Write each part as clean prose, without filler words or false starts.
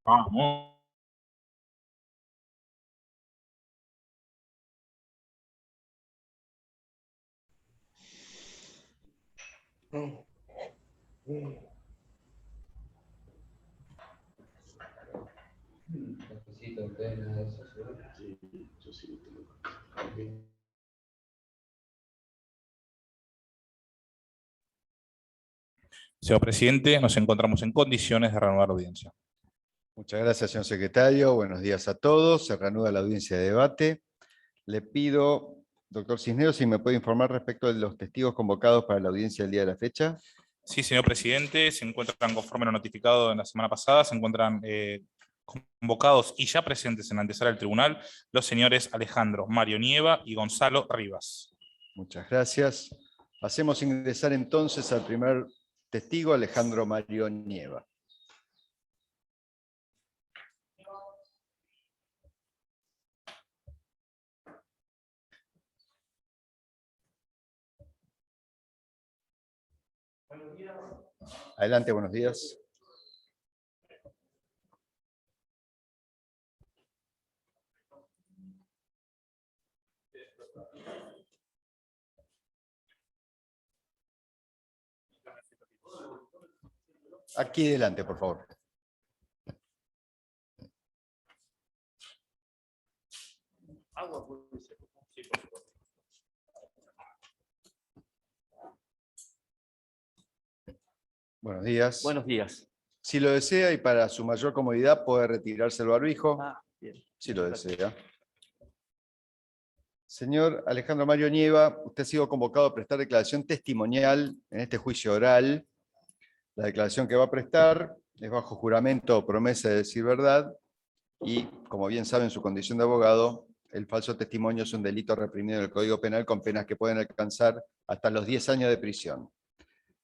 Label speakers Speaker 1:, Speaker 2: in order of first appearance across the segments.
Speaker 1: Vamos. Señor presidente, nos encontramos en condiciones de reanudar la audiencia.
Speaker 2: Muchas gracias, señor secretario. Buenos días a todos. Se reanuda la audiencia de debate. Le pido, doctor Cisneros, si me puede informar respecto de los testigos convocados para la audiencia del día de la fecha.
Speaker 1: Sí, señor presidente, se encuentran, conforme lo notificado en la semana pasada, se encuentran convocados y ya presentes en la antesala del tribunal los señores Alejandro Mario Nieva y Gonzalo Rivas.
Speaker 2: Muchas gracias. Hacemos ingresar entonces al primer testigo, Alejandro Mario Nieva. Adelante, buenos días. Aquí adelante, por favor. Buenos días.
Speaker 3: Buenos días.
Speaker 2: Si lo desea y para su mayor comodidad puede retirarse el barbijo.
Speaker 3: Bien.
Speaker 2: Si lo desea. Señor Alejandro Mario Nieva, usted ha sido convocado a prestar declaración testimonial en este juicio oral. La declaración que va a prestar es bajo juramento o promesa de decir verdad y, como bien sabe en su condición de abogado, el falso testimonio es un delito reprimido en el Código Penal con penas que pueden alcanzar hasta los 10 años de prisión.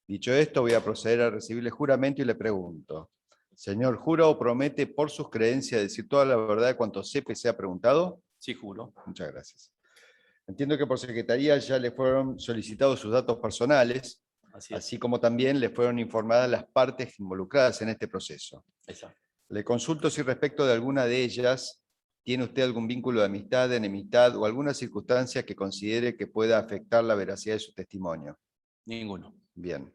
Speaker 2: Dicho esto, voy a proceder a recibirle juramento y le pregunto, señor, ¿jura o promete por sus creencias decir toda la verdad de cuanto sepa y se ha preguntado?
Speaker 3: Sí, juro.
Speaker 2: Muchas gracias. Entiendo que por secretaría ya le fueron solicitados sus datos personales, así como también le fueron informadas las partes involucradas en este proceso.
Speaker 3: Exacto.
Speaker 2: Le consulto si respecto de alguna de ellas tiene usted algún vínculo de amistad, de enemistad o alguna circunstancia que considere que pueda afectar la veracidad de su testimonio.
Speaker 3: Ninguno.
Speaker 2: Bien.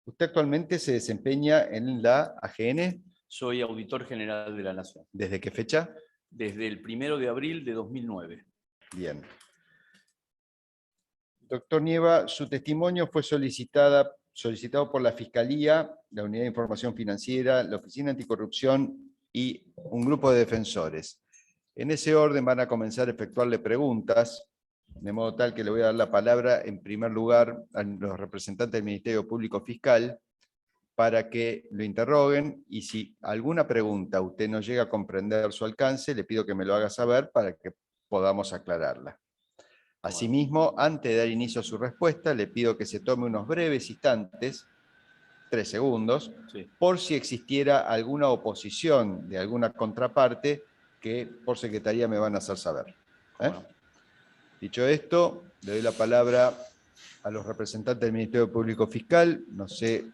Speaker 2: ¿Usted actualmente se desempeña en la AGN?
Speaker 3: Soy auditor general de la Nación.
Speaker 2: ¿Desde qué fecha?
Speaker 3: Desde el 1 de abril de 2009.
Speaker 2: Bien. Doctor Nieva, su testimonio fue solicitado por la Fiscalía, la Unidad de Información Financiera, la Oficina Anticorrupción y un grupo de defensores. En ese orden van a comenzar a efectuarle preguntas, de modo tal que le voy a dar la palabra en primer lugar a los representantes del Ministerio Público Fiscal para que lo interroguen y si alguna pregunta usted no llega a comprender su alcance, le pido que me lo haga saber para que podamos aclararla. Asimismo, antes de dar inicio a su respuesta, le pido que se tome unos breves instantes, 3 segundos,
Speaker 3: Sí.
Speaker 2: por si existiera alguna oposición de alguna contraparte que por secretaría me van a hacer saber.
Speaker 3: No.
Speaker 2: Dicho esto, le doy la palabra a los representantes del Ministerio Público Fiscal. No sé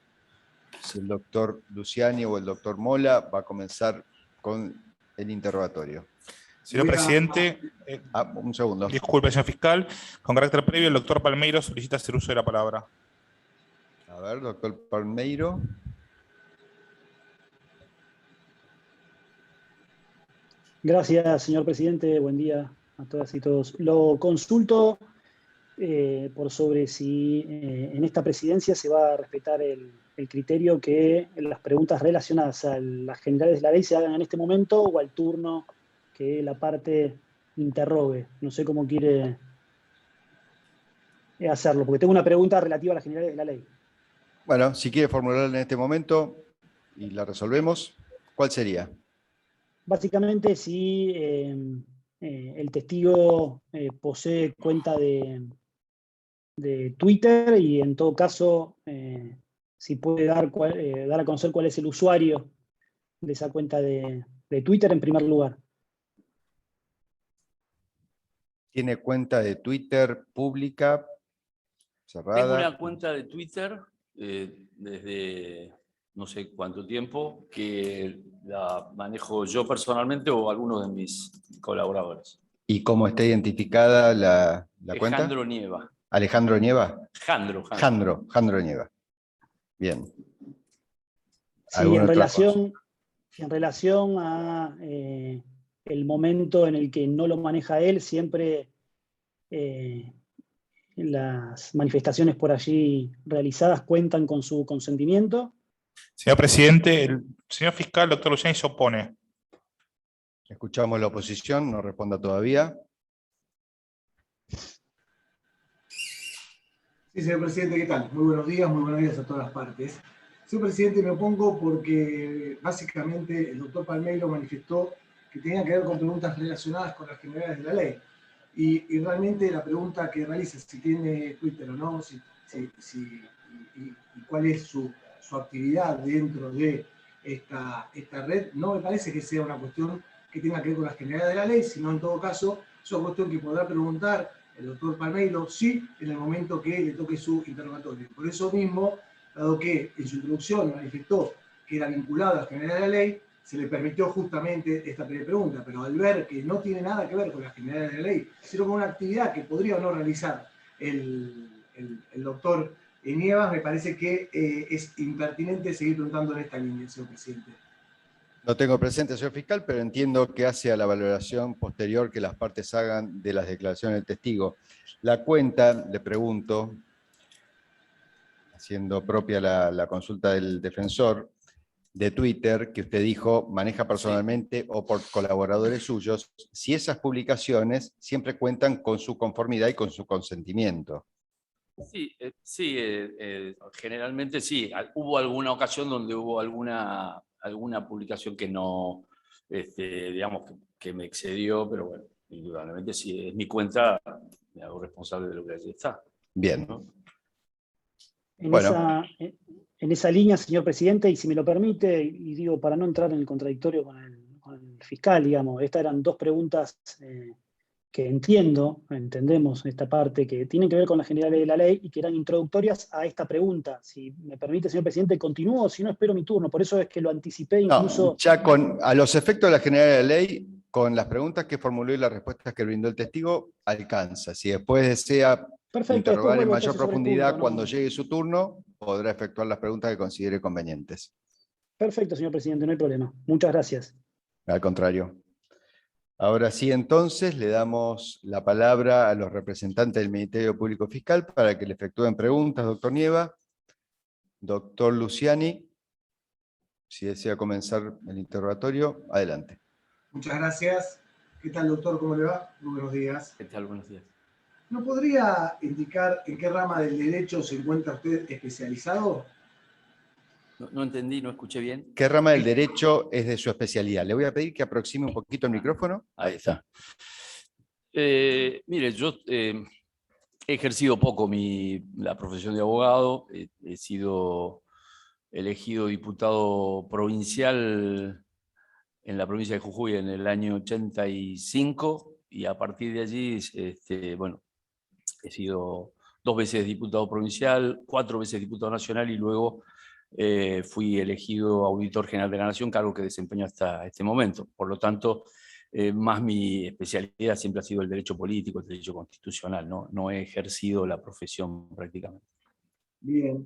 Speaker 2: si el doctor Luciani o el doctor Mola va a comenzar con el interrogatorio.
Speaker 1: Señor presidente,
Speaker 2: un segundo.
Speaker 1: disculpe, señor fiscal, con carácter previo, el doctor Palmeiro solicita hacer uso de la palabra.
Speaker 2: A ver, doctor Palmeiro.
Speaker 4: Gracias, señor presidente. Buen día a todas y todos. Lo consulto por sobre si en esta presidencia se va a respetar el criterio que las preguntas relacionadas a las generales de la ley se hagan en este momento o al turno que la parte interrogue. No sé cómo quiere hacerlo, porque tengo una pregunta relativa a las generales de la ley.
Speaker 2: Bueno, si quiere formularla en este momento y la resolvemos, ¿cuál sería?
Speaker 4: Básicamente, si el testigo posee cuenta de Twitter y en todo caso, si puede dar a conocer cuál es el usuario de esa cuenta de Twitter en primer lugar.
Speaker 2: ¿Tiene cuenta de Twitter pública, cerrada?
Speaker 3: Tengo una cuenta de Twitter desde no sé cuánto tiempo que La manejo yo personalmente o algunos de mis colaboradores.
Speaker 2: ¿Y cómo está identificada la cuenta?
Speaker 3: Alejandro Nieva.
Speaker 2: Alejandro Nieva. Jandro Nieva. Bien.
Speaker 4: Sí,
Speaker 2: ¿Alguna
Speaker 4: en
Speaker 2: otra cosa?
Speaker 4: relación a el momento en el que no lo maneja él, siempre las manifestaciones por allí realizadas cuentan con su consentimiento.
Speaker 1: Señor presidente, el señor fiscal, doctor Luciani, se opone.
Speaker 2: Escuchamos la oposición, no responda todavía.
Speaker 5: Sí, señor presidente, ¿qué tal? Muy buenos días a todas las partes. Señor presidente, me opongo porque básicamente el doctor Palmeiro manifestó que tenía que ver con preguntas relacionadas con las generales de la ley. Y realmente la pregunta que realiza, si tiene Twitter o no, y cuál es su actividad dentro de esta red, no me parece que sea una cuestión que tenga que ver con las generales de la ley, sino en todo caso es una cuestión que podrá preguntar el doctor Palmeiro, sí, en el momento que le toque su interrogatorio. Por eso mismo, dado que en su introducción manifestó que era vinculado a la generalidad de la ley, se le permitió justamente esta pregunta, pero al ver que no tiene nada que ver con la generalidad de la ley, sino con una actividad que podría o no realizar el doctor Nievas, me parece que es impertinente seguir preguntando en esta línea, señor presidente.
Speaker 2: No tengo presente, señor fiscal, pero entiendo que hace a la valoración posterior que las partes hagan de las declaraciones del testigo. La cuenta, le pregunto, haciendo propia la consulta del defensor, de Twitter, que usted dijo maneja personalmente o por colaboradores suyos, si esas publicaciones siempre cuentan con su conformidad y con su consentimiento.
Speaker 3: Sí, generalmente sí. Hubo alguna ocasión donde hubo alguna publicación que no, digamos, que me excedió, pero bueno, indudablemente si es mi cuenta, me hago responsable de lo que allí está.
Speaker 2: Bien.
Speaker 3: ¿No?
Speaker 4: En esa línea, señor presidente, y si me lo permite, y digo, para no entrar en el contradictorio con el fiscal, digamos, estas eran dos preguntas que entendemos esta parte, que tienen que ver con la generalidad de la ley y que eran introductorias a esta pregunta. Si me permite, señor presidente, continúo, si no espero mi turno. Por eso es que lo anticipé incluso.
Speaker 2: No, ya a los efectos de la generalidad de la ley, con las preguntas que formuló y las respuestas que brindó el testigo, alcanza. Si después desea interrogar en mayor profundidad cuando llegue su turno, podrá efectuar las preguntas que considere convenientes.
Speaker 4: Perfecto, señor presidente, no hay problema. Muchas gracias.
Speaker 2: Al contrario. Ahora sí, entonces, le damos la palabra a los representantes del Ministerio Público Fiscal para que le efectúen preguntas, doctor Nieva. Doctor Luciani, si desea comenzar el interrogatorio, adelante.
Speaker 5: Muchas gracias. ¿Qué tal, doctor? ¿Cómo le va? Muy buenos días.
Speaker 3: ¿Qué tal? Buenos días.
Speaker 5: ¿No podría indicar en qué rama del derecho se encuentra usted especializado?
Speaker 3: No entendí, no escuché bien.
Speaker 2: ¿Qué rama del derecho es de su especialidad? Le voy a pedir que aproxime un poquito el micrófono.
Speaker 3: Ahí está. Mire, yo he ejercido poco la profesión de abogado. He sido elegido diputado provincial en la provincia de Jujuy en el año 85 y a partir de allí, bueno, he sido 2 veces diputado provincial, 4 veces diputado nacional y luego fui elegido auditor general de la Nación, cargo que desempeño hasta este momento. Por lo tanto, más mi especialidad siempre ha sido el derecho político, el derecho constitucional, no he ejercido la profesión prácticamente.
Speaker 5: Bien.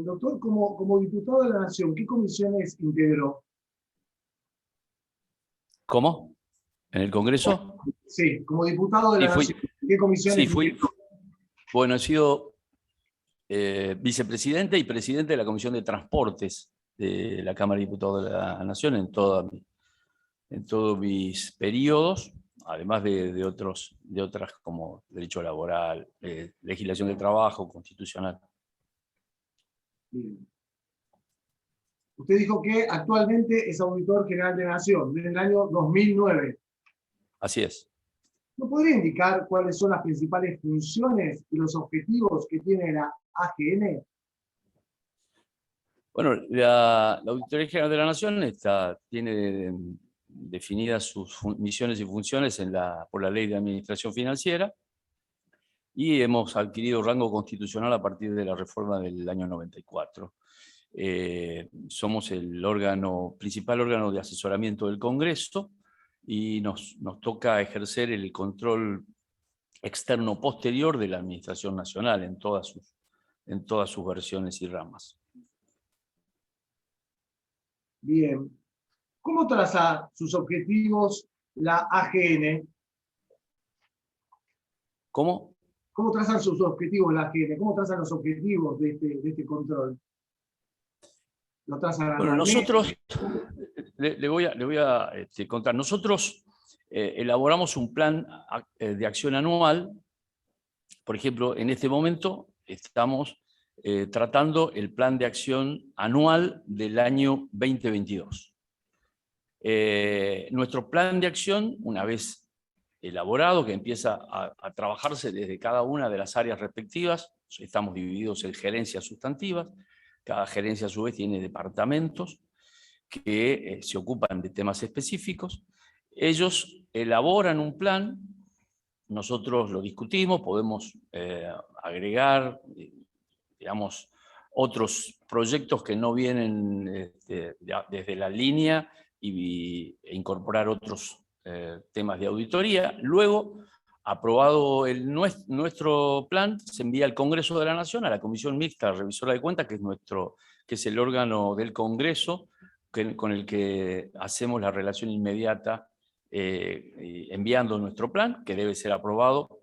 Speaker 5: Doctor, como diputado de la Nación, ¿qué comisiones integró?
Speaker 3: ¿Cómo? ¿En el Congreso?
Speaker 5: Sí, como diputado de la Nación, ¿qué comisiones integró?
Speaker 3: Bueno, he sido vicepresidente y presidente de la Comisión de Transportes de la Cámara de Diputados de la Nación en todos mis periodos, además de otras como derecho laboral, legislación del trabajo, constitucional.
Speaker 5: Bien. Usted dijo que actualmente es auditor general de la Nación, desde el año 2009.
Speaker 3: Así es.
Speaker 5: ¿No podría indicar cuáles son las principales funciones y los objetivos que tiene la AGN?
Speaker 3: Bueno, la Auditoría General de la Nación tiene definidas sus misiones y funciones por la Ley de Administración Financiera y hemos adquirido rango constitucional a partir de la reforma del año 94. Somos el principal órgano de asesoramiento del Congreso y nos toca ejercer el control externo posterior de la Administración Nacional en todas sus versiones y ramas.
Speaker 5: Bien. ¿Cómo traza sus objetivos la AGN?
Speaker 3: ¿Cómo?
Speaker 5: ¿Cómo trazan sus objetivos la AGN? ¿Cómo trazan los objetivos de este control? ¿Lo trazan
Speaker 3: Bueno,
Speaker 5: anualmente?
Speaker 3: nosotros, le voy a contar, nosotros elaboramos un plan de acción anual. Por ejemplo, en este momento estamos tratando el plan de acción anual del año 2022. Nuestro plan de acción, una vez elaborado, que empieza a trabajarse desde cada una de las áreas respectivas, estamos divididos en gerencias sustantivas, cada gerencia a su vez tiene departamentos que se ocupan de temas específicos. Ellos elaboran un plan, nosotros lo discutimos, podemos agregar, digamos, otros proyectos que no vienen desde la línea e incorporar otros temas de auditoría. Luego, aprobado nuestro plan, se envía al Congreso de la Nación, a la Comisión Mixta Revisora de Cuentas, que es el órgano del Congreso con el que hacemos la relación inmediata, enviando nuestro plan, que debe ser aprobado,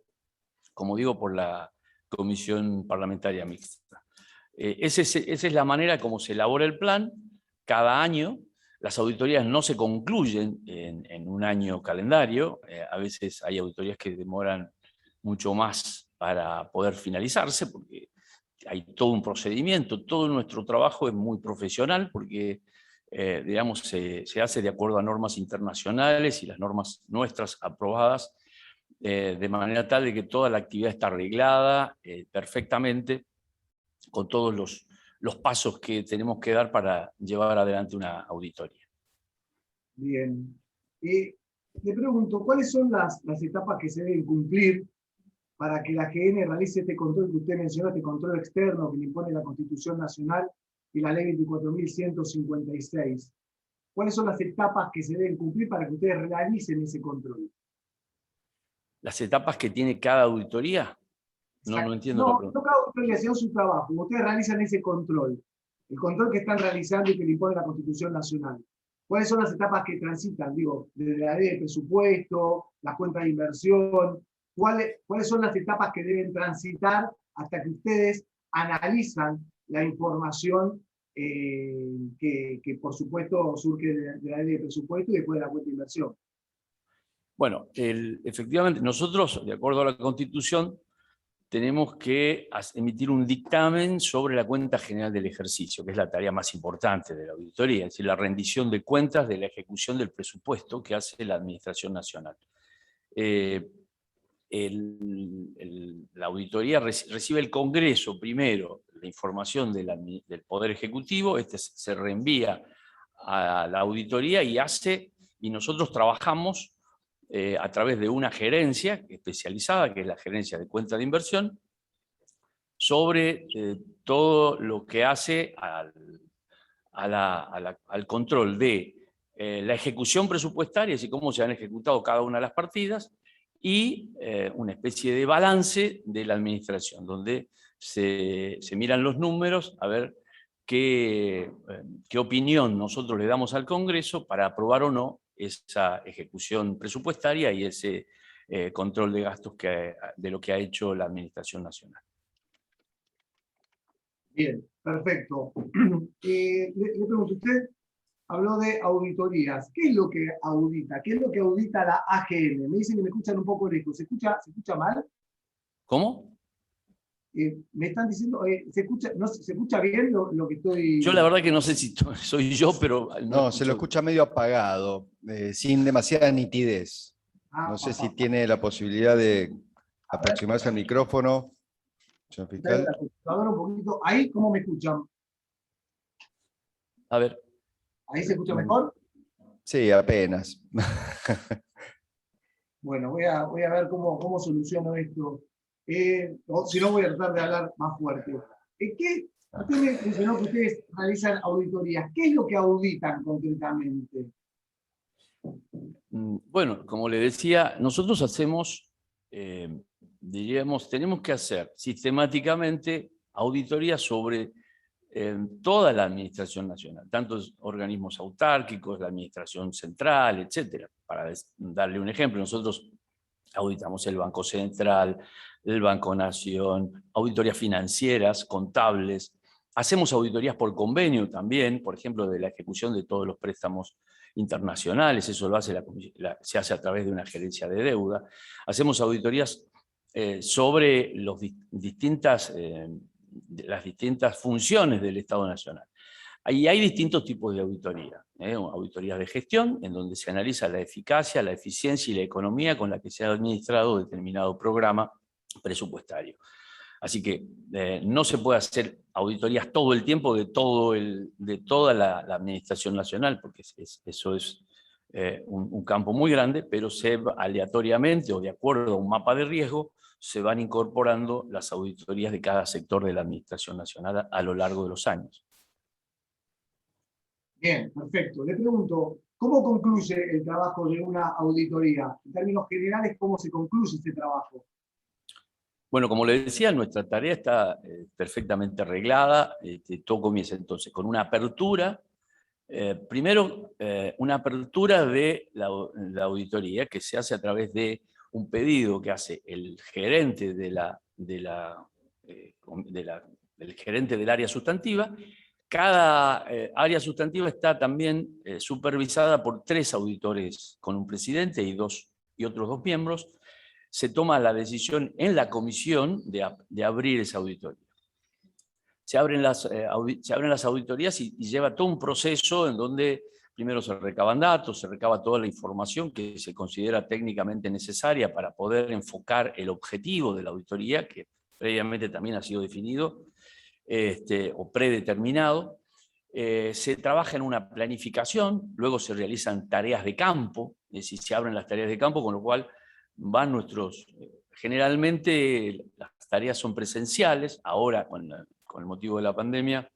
Speaker 3: como digo, por la Comisión Parlamentaria Mixta. Esa es la manera como se elabora el plan cada año. Las auditorías no se concluyen en un año calendario. A veces hay auditorías que demoran mucho más para poder finalizarse, porque hay todo un procedimiento. Todo nuestro trabajo es muy profesional, porque digamos, se hace de acuerdo a normas internacionales y las normas nuestras aprobadas, de manera tal de que toda la actividad está arreglada perfectamente, con todos los pasos que tenemos que dar para llevar adelante una auditoría.
Speaker 5: Bien. Le pregunto, ¿cuáles son las etapas que se deben cumplir para que la AGN realice este control que usted mencionó, este control externo que le impone la Constitución Nacional y la Ley 24.156? ¿Cuáles son las etapas que se deben cumplir para que ustedes realicen ese control?
Speaker 3: ¿Las etapas que tiene cada auditoría? No entiendo la pregunta.
Speaker 5: No cada auditoría, sino su trabajo. Ustedes realizan ese control. El control que están realizando y que le impone la Constitución Nacional. ¿Cuáles son las etapas que transitan? Digo, desde la ley de presupuesto, las cuentas de inversión. ¿Cuáles son las etapas que deben transitar hasta que ustedes analizan la información que por supuesto surge de la ley de presupuesto y después de la cuenta de inversión?
Speaker 3: Bueno, efectivamente, nosotros, de acuerdo a la Constitución, tenemos que emitir un dictamen sobre la cuenta general del ejercicio, que es la tarea más importante de la auditoría, es decir, la rendición de cuentas de la ejecución del presupuesto que hace la Administración Nacional. La auditoría recibe el Congreso primero la información del Poder Ejecutivo, se reenvía a la auditoría y nosotros trabajamos a través de una gerencia especializada, que es la gerencia de cuenta de inversión, sobre todo lo que hace al control de la ejecución presupuestaria, así cómo se han ejecutado cada una de las partidas, y una especie de balance de la administración, donde se miran los números a ver qué opinión nosotros le damos al Congreso para aprobar o no esa ejecución presupuestaria y ese control de gastos de lo que ha hecho la Administración Nacional.
Speaker 5: Bien, perfecto. Le pregunto, usted habló de auditorías. ¿Qué es lo que audita? ¿Qué es lo que audita la AGN? Me dicen que me escuchan un poco lejos. ¿Se escucha mal?
Speaker 3: ¿Cómo?
Speaker 5: Me están diciendo, ¿se escucha bien lo que estoy...?
Speaker 3: Yo la verdad que no sé si soy yo, pero...
Speaker 2: No, se lo escucha medio apagado, sin demasiada nitidez. No sé si tiene la posibilidad de aproximarse al micrófono, señor fiscal.
Speaker 5: Un poquito. ¿Ahí cómo me escuchan?
Speaker 3: A ver.
Speaker 5: ¿Ahí se escucha mejor?
Speaker 2: Sí, apenas.
Speaker 5: Bueno, voy a ver cómo soluciono esto. O si no, voy a tratar de hablar más fuerte. Usted mencionó que ustedes realizan auditorías. ¿Qué es lo que auditan concretamente?
Speaker 3: Bueno, como le decía, nosotros hacemos, diríamos, tenemos que hacer sistemáticamente auditorías sobre toda la administración nacional, tantos organismos autárquicos, la administración central, etcétera. Para darle un ejemplo, nosotros auditamos el Banco Central, el Banco Nación, auditorías financieras, contables. Hacemos auditorías por convenio también, por ejemplo, de la ejecución de todos los préstamos internacionales, eso lo hace se hace a través de una gerencia de deuda. Hacemos auditorías sobre las distintas funciones del Estado Nacional. Ahí hay distintos tipos de auditoría. Auditorías de gestión, en donde se analiza la eficacia, la eficiencia y la economía con la que se ha administrado determinado programa presupuestario. Así que no se puede hacer auditorías todo el tiempo de toda la administración nacional, porque eso es un campo muy grande, pero aleatoriamente o de acuerdo a un mapa de riesgo, se van incorporando las auditorías de cada sector de la administración nacional a lo largo de los años.
Speaker 5: Bien, perfecto. Le pregunto, ¿cómo concluye el trabajo de una auditoría? En términos generales, ¿cómo se concluye este trabajo?
Speaker 3: Bueno, como le decía, nuestra tarea está perfectamente arreglada. Todo comienza entonces con una apertura. Primero, una apertura de la auditoría que se hace a través de un pedido que hace el gerente del gerente del área sustantiva. Cada área sustantiva está también supervisada por 3 auditores con un presidente y otros 2 miembros. Se toma la decisión en la comisión de abrir esa auditoría. Se abren las auditorías y lleva todo un proceso en donde primero se recaban datos, se recaba toda la información que se considera técnicamente necesaria para poder enfocar el objetivo de la auditoría, que previamente también ha sido definido o predeterminado. Se trabaja en una planificación, luego se realizan tareas de campo, es decir, se abren las tareas de campo, con lo cual van generalmente las tareas son presenciales. Ahora con el motivo de la pandemia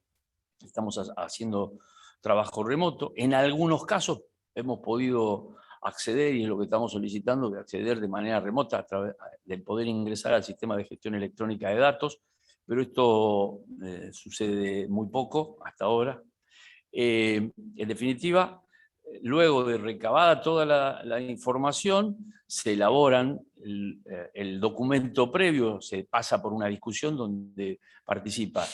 Speaker 3: estamos haciendo trabajo remoto. En algunos casos hemos podido acceder, y es lo que estamos solicitando, de acceder de manera remota a través de poder ingresar al sistema de gestión electrónica de datos, pero esto sucede muy poco hasta ahora. En definitiva, luego de recabada toda la información, se elaboran el documento previo, se pasa por una discusión donde participa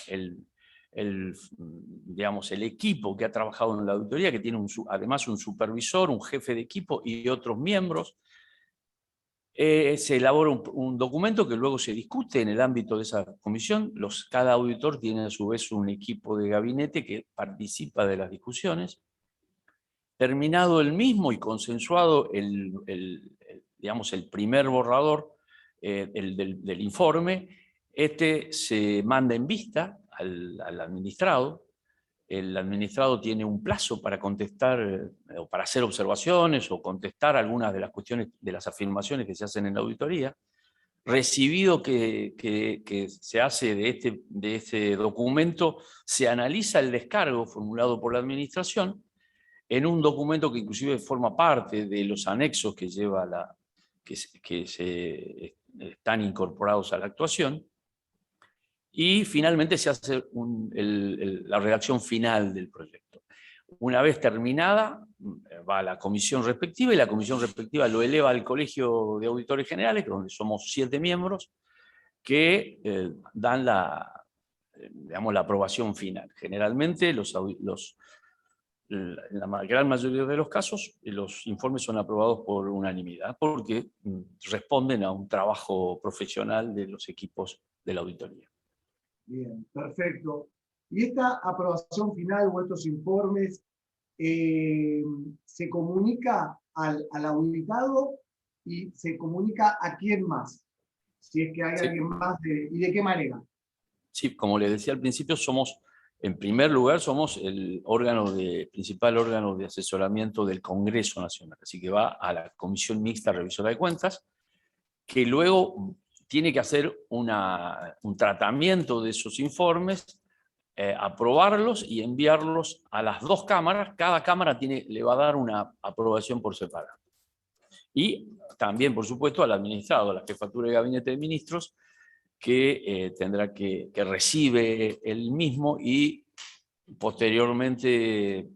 Speaker 3: digamos, el equipo que ha trabajado en la auditoría, que tiene además un supervisor, un jefe de equipo y otros miembros. Se elabora un documento que luego se discute en el ámbito de esa comisión. Cada auditor tiene a su vez un equipo de gabinete que participa de las discusiones. Terminado el mismo y consensuado digamos, el primer borrador del informe, se manda en vista al administrado. El administrado tiene un plazo para contestar o para hacer observaciones o contestar algunas de las cuestiones, de las afirmaciones que se hacen en la auditoría. Recibido que se hace de este documento, se analiza el descargo formulado por la administración en un documento que inclusive forma parte de los anexos que lleva que están incorporados a la actuación. Y finalmente se hace la redacción final del proyecto. Una vez terminada, va a la comisión respectiva, y la comisión respectiva lo eleva al Colegio de Auditores Generales, donde somos 7 miembros, que dan digamos, la aprobación final. Generalmente, en la gran mayoría de los casos, los informes son aprobados por unanimidad, porque responden a un trabajo profesional de los equipos de la auditoría.
Speaker 5: Bien, perfecto. ¿Y esta aprobación final o estos informes se comunica al auditado y se comunica a quién más? Si es que hay alguien más, ¿y de qué manera?
Speaker 3: Sí, como les decía al principio, en primer lugar, somos el principal órgano de asesoramiento del Congreso Nacional. Así que va a la Comisión Mixta Revisora de Cuentas, que luego tiene que hacer un tratamiento de esos informes aprobarlos y enviarlos a las dos cámaras. Cada cámara le va a dar una aprobación por separado. Y también, por supuesto, al administrado, a la jefatura de gabinete de ministros, que tendrá que recibe el mismo y posteriormente,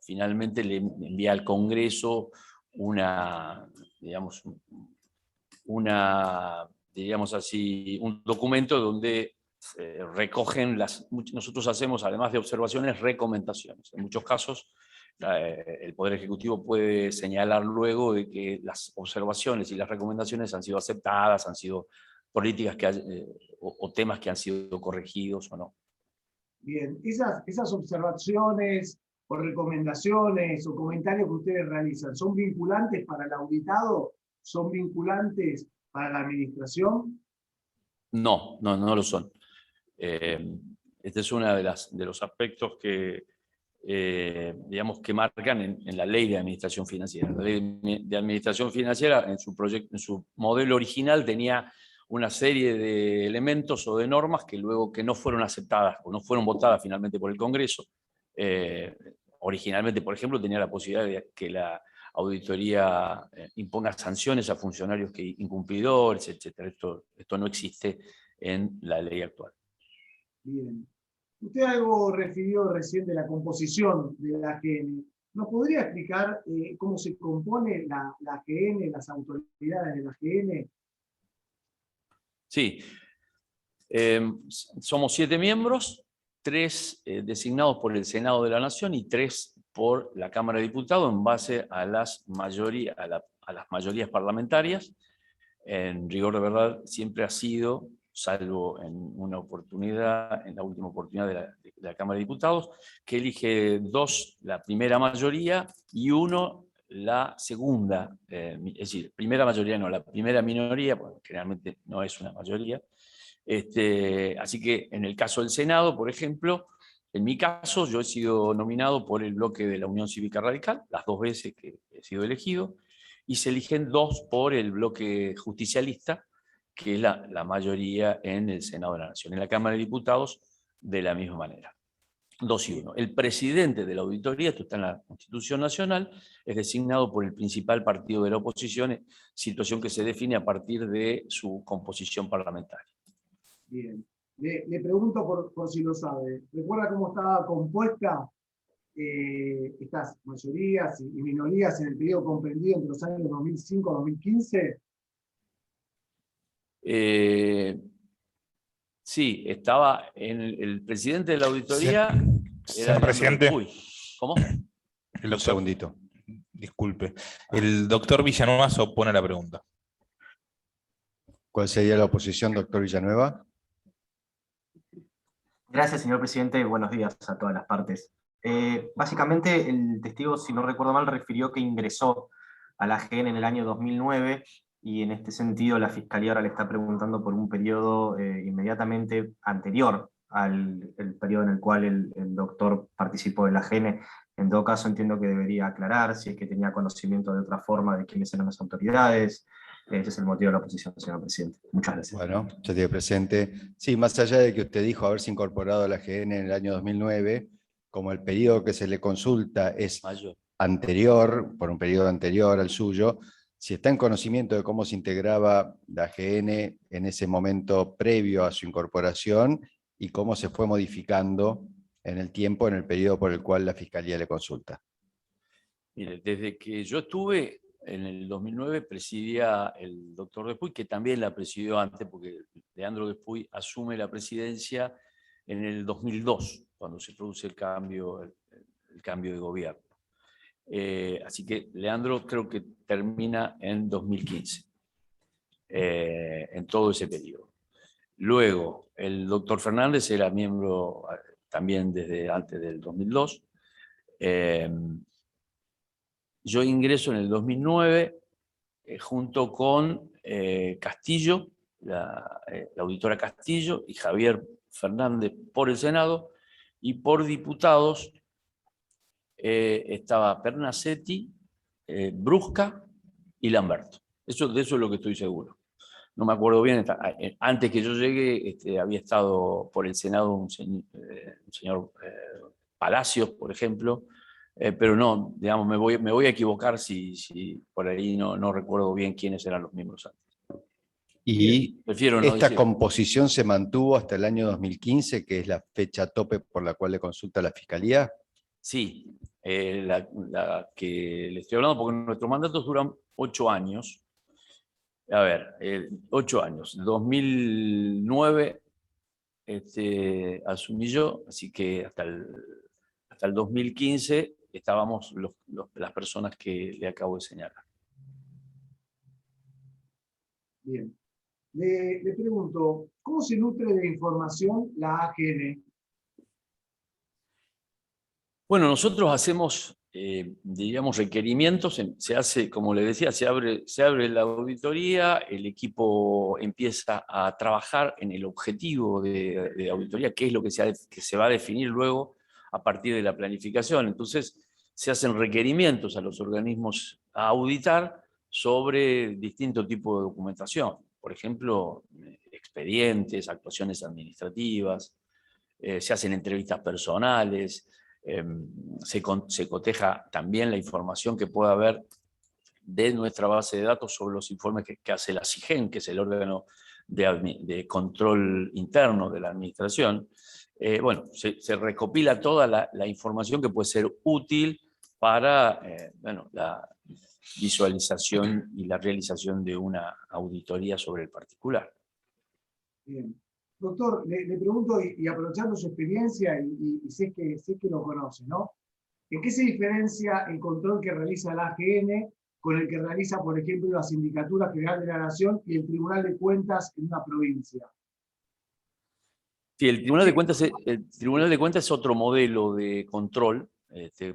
Speaker 3: finalmente le envía al Congreso diríamos así, un documento donde recogen nosotros hacemos, además de observaciones, recomendaciones. En muchos casos, el Poder Ejecutivo puede señalar luego de que las observaciones y las recomendaciones han sido aceptadas, han sido políticas o temas que han sido corregidos o no.
Speaker 5: Bien, esas observaciones o recomendaciones o comentarios que ustedes realizan, ¿son vinculantes para el auditado? ¿Son vinculantes para la administración?
Speaker 3: No lo son. Este es uno de los aspectos que, digamos, que marcan en la ley de administración financiera. La ley de administración financiera, en su modelo original, tenía una serie de elementos o de normas que luego no fueron aceptadas o no fueron votadas finalmente por el Congreso. Originalmente, por ejemplo, tenía la posibilidad de que la auditoría imponga sanciones a funcionarios incumplidores, etc. Esto no existe en la ley actual.
Speaker 5: Bien. Usted algo refirió recién de la composición de la AGN. ¿Nos podría explicar cómo se compone la AGN, las autoridades de la AGN?
Speaker 3: Sí. Somos 7 miembros, 3 designados por el Senado de la Nación y 3 por la Cámara de Diputados en base a las mayorías parlamentarias. En rigor de verdad, siempre ha sido, salvo en una oportunidad, en la última oportunidad de la Cámara de Diputados, que elige 2 la primera mayoría y 1 la segunda, es decir, primera mayoría no, la primera minoría, bueno, generalmente no es una mayoría. Así que en el caso del Senado, por ejemplo, en mi caso, yo he sido nominado por el bloque de la Unión Cívica Radical, las 2 veces que he sido elegido, y se eligen 2 por el bloque justicialista, que es la mayoría en el Senado de la Nación. En la Cámara de Diputados, de la misma manera. 2 y 1. El presidente de la auditoría, esto está en la Constitución Nacional, es designado por el principal partido de la oposición, situación que se define a partir de su composición parlamentaria.
Speaker 5: Bien. Le pregunto por si lo sabe. ¿Recuerda cómo estaba compuesta estas mayorías y minorías en el periodo comprendido entre los años 2005 y 2015?
Speaker 3: Sí, estaba en el presidente de la auditoría.
Speaker 1: Señor presidente.
Speaker 3: ¿Cómo?
Speaker 2: Un segundito.
Speaker 1: Disculpe. El doctor Villanueva se opone a la pregunta.
Speaker 2: ¿Cuál sería la oposición, doctor Villanueva?
Speaker 6: Gracias, señor presidente. Buenos días a todas las partes. Básicamente, el testigo, si no recuerdo mal, refirió que ingresó a la AGN en el año 2009 y en este sentido la Fiscalía ahora le está preguntando por un periodo inmediatamente anterior al periodo en el cual el doctor participó de la AGN. En todo caso, entiendo que debería aclarar si es que tenía conocimiento de otra forma de quiénes eran las autoridades. Ese es el motivo de la oposición, señor presidente. Muchas gracias.
Speaker 2: Bueno, ya tiene presente. Sí, más allá de que usted dijo haberse incorporado a la AGN en el año 2009, como el periodo que se le consulta es anterior, por un periodo anterior al suyo, si está en conocimiento de cómo se integraba la AGN en ese momento previo a su incorporación y cómo se fue modificando en el tiempo, en el periodo por el cual la Fiscalía le consulta.
Speaker 3: Mire, desde que yo estuve en el 2009 presidía el doctor Despuy, que también la presidió antes, porque Leandro Despuy asume la presidencia en el 2002, cuando se produce el cambio de gobierno. Así que Leandro creo que termina en 2015, en todo ese periodo. Luego, el doctor Fernández era miembro también desde antes del 2002. Yo ingreso en el 2009 junto con Castillo, la auditora Castillo y Javier Fernández por el Senado, y por diputados estaba Pernasetti, Brusca y Lamberto. De eso es lo que estoy seguro. no me acuerdo bien, antes que yo llegue había estado por el Senado un señor Palacios, por ejemplo, pero no, digamos, me voy a equivocar si por ahí no recuerdo bien quiénes eran los miembros antes.
Speaker 2: Y
Speaker 3: Prefiero no
Speaker 2: esta
Speaker 3: decir.
Speaker 2: composición se mantuvo hasta el año 2015, que es la fecha tope por la cual le consulta la Fiscalía.
Speaker 3: Sí, la que le estoy hablando, porque nuestros mandatos duran 8 años. A ver, 8 años. 2009 asumí yo, así que hasta el 2015 estábamos las personas que le acabo de señalar.
Speaker 5: Bien. Le pregunto, ¿cómo se nutre de información la AGN?
Speaker 3: Bueno, nosotros hacemos, diríamos, requerimientos, se hace, como le decía, se abre la auditoría, el equipo empieza a trabajar en el objetivo de auditoría, que es lo que se va a definir luego a partir de la planificación. Entonces, se hacen requerimientos a los organismos a auditar sobre distintos tipos de documentación. Por ejemplo, expedientes, actuaciones administrativas, se hacen entrevistas personales, se coteja también la información que pueda haber de nuestra base de datos sobre los informes que hace la SIGEN, que es el órgano de control interno de la administración. Bueno, se recopila toda la información que puede ser útil para bueno, la visualización y la realización de una auditoría sobre el particular.
Speaker 5: Bien. Doctor, le pregunto, y aprovechando su experiencia, y sé que lo conoce, ¿no? ¿En qué se diferencia el control que realiza la AGN con el que realiza, por ejemplo, la Sindicatura General de la Nación y el Tribunal de Cuentas en una provincia?
Speaker 3: Sí, el Tribunal de Cuentas es otro modelo de control,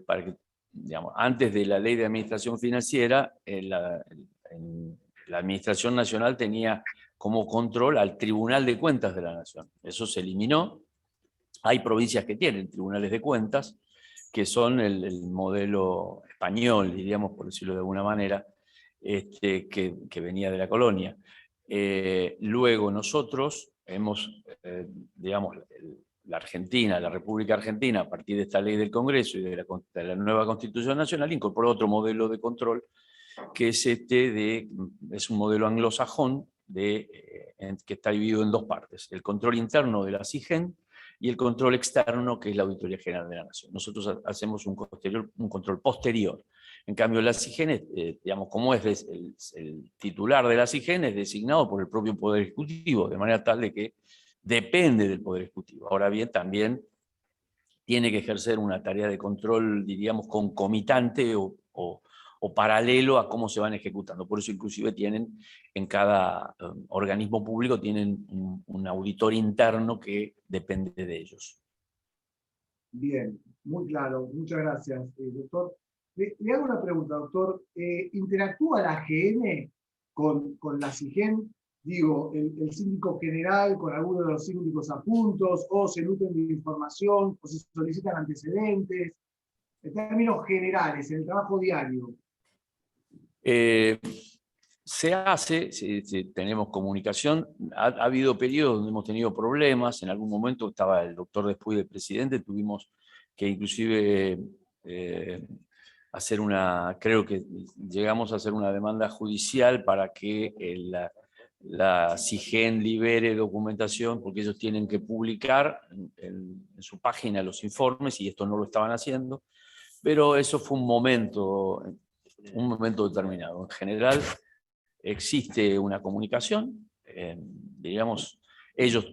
Speaker 3: para que, digamos, antes de la Ley de Administración Financiera, la Administración Nacional tenía como control al Tribunal de Cuentas de la Nación. Eso se eliminó. Hay provincias que tienen tribunales de cuentas, que son el modelo español, diríamos, por decirlo de alguna manera, que venía de la colonia. Luego nosotros hemos, digamos, la Argentina, la República Argentina, a partir de esta ley del Congreso y de la nueva Constitución Nacional, incorporó otro modelo de control, que es es un modelo anglosajón que está dividido en 2 partes: el control interno de la SIGEN y el control externo, que es la Auditoría General de la Nación. Nosotros hacemos un control posterior. En cambio, la SIGEN, digamos, como es el titular de la SIGEN, es designado por el propio Poder Ejecutivo, de manera tal de que depende del Poder Ejecutivo. Ahora bien, también tiene que ejercer una tarea de control, diríamos, concomitante o paralelo a cómo se van ejecutando. Por eso inclusive tienen, en cada organismo público, tienen un auditor interno que depende de ellos.
Speaker 5: Bien, muy claro. Muchas gracias, doctor. Le hago una pregunta, doctor. ¿Interactúa la AGN con la SIGEN? Digo, el síndico general con alguno de los síndicos adjuntos, o se nutren de información, o se solicitan antecedentes, en términos generales, en el trabajo diario.
Speaker 3: Se hace, tenemos comunicación. Ha habido periodos donde hemos tenido problemas. En algún momento estaba el doctor después del presidente, tuvimos que inclusive creo que llegamos a hacer una demanda judicial para que la SIGEN libere documentación, porque ellos tienen que publicar en su página los informes, y esto no lo estaban haciendo. Pero eso fue un momento determinado. En general, existe una comunicación, digamos,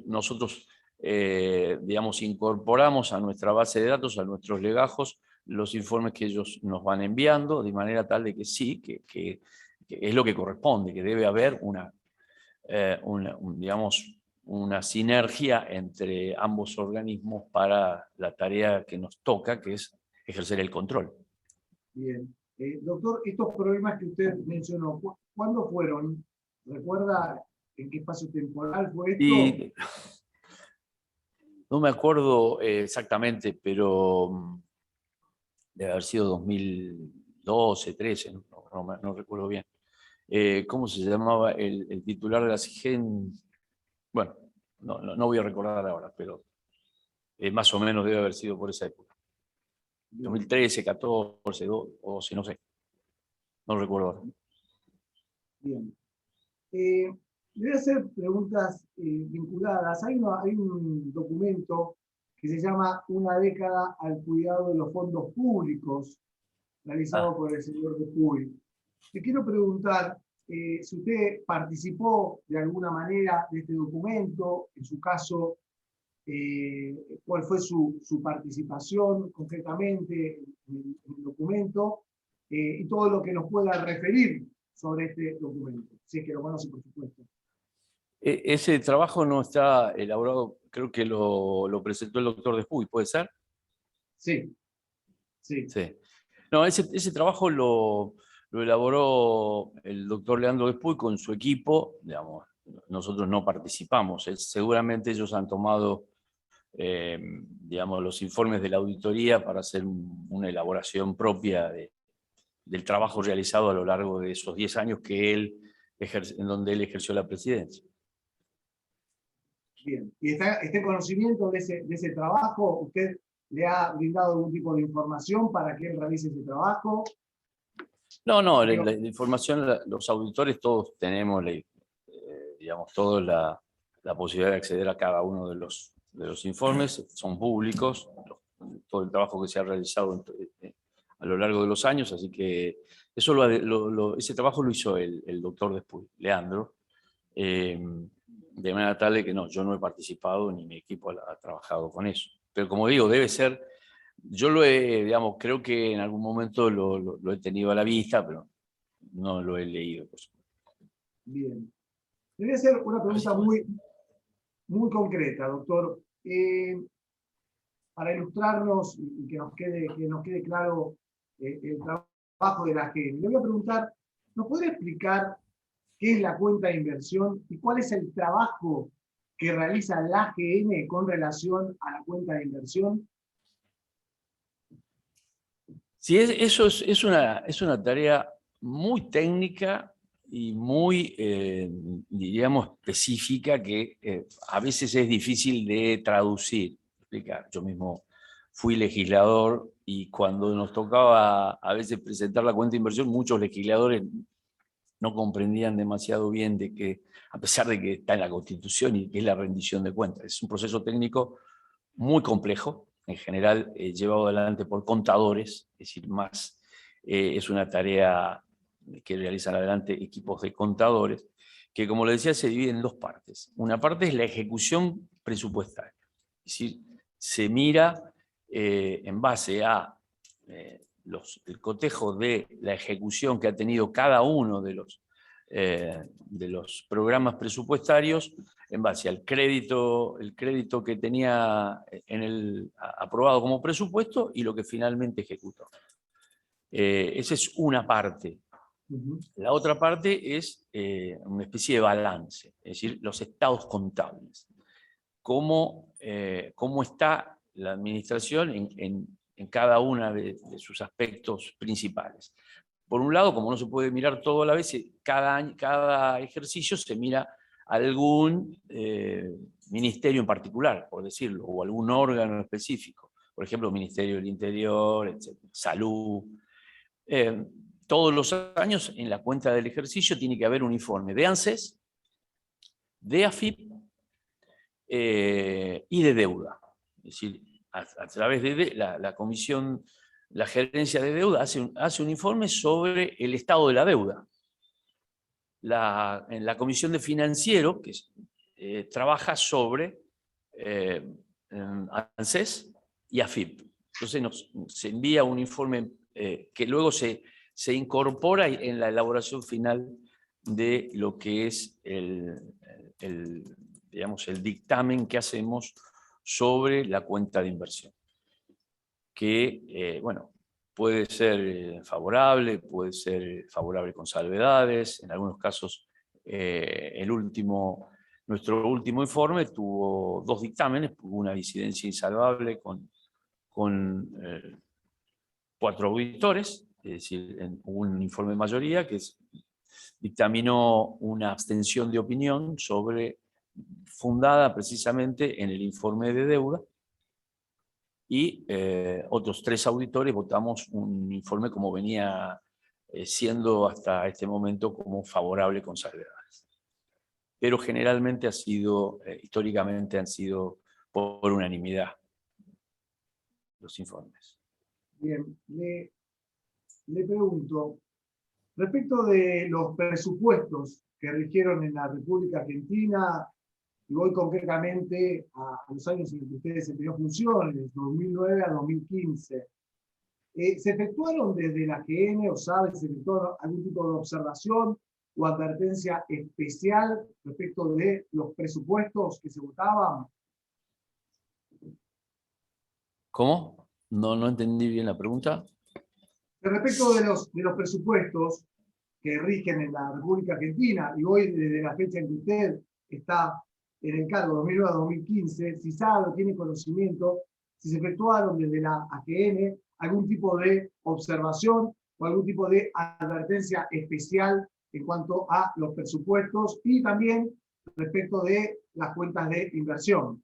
Speaker 3: nosotros, digamos, incorporamos a nuestra base de datos, a nuestros legajos, los informes que ellos nos van enviando, de manera tal de que sí, que es lo que corresponde, que debe haber digamos, una sinergia entre ambos organismos para la tarea que nos toca, que es ejercer el control.
Speaker 5: Bien. Doctor, estos problemas que usted mencionó, ¿cuándo fueron? ¿Recuerda en qué espacio temporal fue esto?
Speaker 3: Y no me acuerdo exactamente, pero debe haber sido 2012, 2013, no recuerdo bien. ¿cómo se llamaba el titular de la SIGEN? Bueno, no voy a recordar ahora, pero más o menos debe haber sido por esa época. 2013, 14, 12, no sé. No recuerdo ahora.
Speaker 5: Bien. Le voy a hacer preguntas vinculadas. Hay un documento que se llama Una década al cuidado de los fondos públicos, realizado por el señor Dupuy. Le quiero preguntar si usted participó de alguna manera de este documento, en su caso, cuál fue su participación concretamente en el documento, y todo lo que nos pueda referir sobre este documento, si es que lo conoce, por supuesto.
Speaker 3: Ese trabajo no está elaborado, creo que lo presentó el doctor Dupuy, ¿puede ser?
Speaker 5: Sí, sí.
Speaker 3: Sí. No, ese trabajo lo elaboró el doctor Leandro Dupuy con su equipo, digamos, nosotros no participamos, seguramente ellos han tomado digamos, los informes de la auditoría para hacer una elaboración propia del trabajo realizado a lo largo de esos 10 años en donde él ejerció la presidencia.
Speaker 5: Bien. ¿Y está en conocimiento de ese trabajo? ¿Usted le ha brindado algún tipo de información para que él realice ese trabajo?
Speaker 3: No, la información, los auditores todos tenemos, digamos, toda la posibilidad de acceder a cada uno de los informes, son públicos, todo el trabajo que se ha realizado a lo largo de los años, así que ese trabajo lo hizo el doctor Dupuy, Leandro, de manera tal de que no, yo no he participado ni mi equipo ha trabajado con eso. Pero como digo, debe ser, yo digamos, creo que en algún momento lo he tenido a la vista, pero no lo he leído, por supuesto.
Speaker 5: Bien. Le voy a hacer una pregunta muy concreta, doctor. Para ilustrarnos y que nos quede claro el trabajo de la AGN. Le voy a preguntar, ¿nos podría explicar qué es la cuenta de inversión y cuál es el trabajo que realiza la AGN con relación a la cuenta de inversión?
Speaker 3: Sí, eso es una tarea muy técnica y muy, diríamos, específica que a veces es difícil de traducir, explicar. Yo mismo fui legislador y cuando nos tocaba a veces presentar la cuenta de inversión, muchos legisladores no comprendían demasiado bien de que, a pesar de que está en la Constitución y que es la rendición de cuentas, es un proceso técnico muy complejo, en general llevado adelante por contadores, es decir, es una tarea que realizan adelante equipos de contadores, que como le decía se divide en dos partes. Una parte es la ejecución presupuestaria, es decir, se mira en base a el cotejo de la ejecución que ha tenido cada uno de los programas presupuestarios en base al crédito, el crédito que tenía aprobado como presupuesto y lo que finalmente ejecutó. Esa es una parte. La otra parte es una especie de balance, es decir, los estados contables. Cómo está la administración en cada uno de sus aspectos principales. Por un lado, como no se puede mirar todo a la vez, cada ejercicio se mira algún ministerio en particular, por decirlo, o algún órgano específico. Por ejemplo, Ministerio del Interior, etc., Salud. Todos los años en la cuenta del ejercicio tiene que haber un informe de ANSES, de AFIP y de deuda. Es decir, a través de la comisión, la gerencia de deuda hace un informe sobre el estado de la deuda. En la comisión de financiero, que trabaja sobre ANSES y AFIP. Entonces se envía un informe que luego se incorpora en la elaboración final de lo que es digamos, el dictamen que hacemos sobre la cuenta de inversión. Que, bueno, puede ser favorable, puede ser favorable con salvedades. En algunos casos, nuestro último informe tuvo 2 dictámenes, hubo una disidencia insalvable con 4 auditores, es decir, hubo un informe de mayoría que dictaminó una abstención de opinión fundada precisamente en el informe de deuda, y otros 3 auditores votamos un informe como venía siendo hasta este momento como favorable con salvedades. Pero generalmente históricamente han sido por unanimidad los informes.
Speaker 5: Bien, le pregunto, respecto de los presupuestos que rigieron en la República Argentina, y voy concretamente a los años en los que usted desempeñó funciones, 2009 a 2015, ¿se efectuaron desde la AGN, o sabe, se efectuó algún tipo de observación o advertencia especial respecto de los presupuestos que se votaban?
Speaker 3: ¿Cómo? No entendí bien la pregunta.
Speaker 5: Respecto de los presupuestos que rigen en la República Argentina, y hoy desde la fecha en que usted está en el cargo, 2009 a 2015, si sabe o tiene conocimiento, si se efectuaron desde la AGN algún tipo de observación o algún tipo de advertencia especial en cuanto a los presupuestos y también respecto de las cuentas de inversión.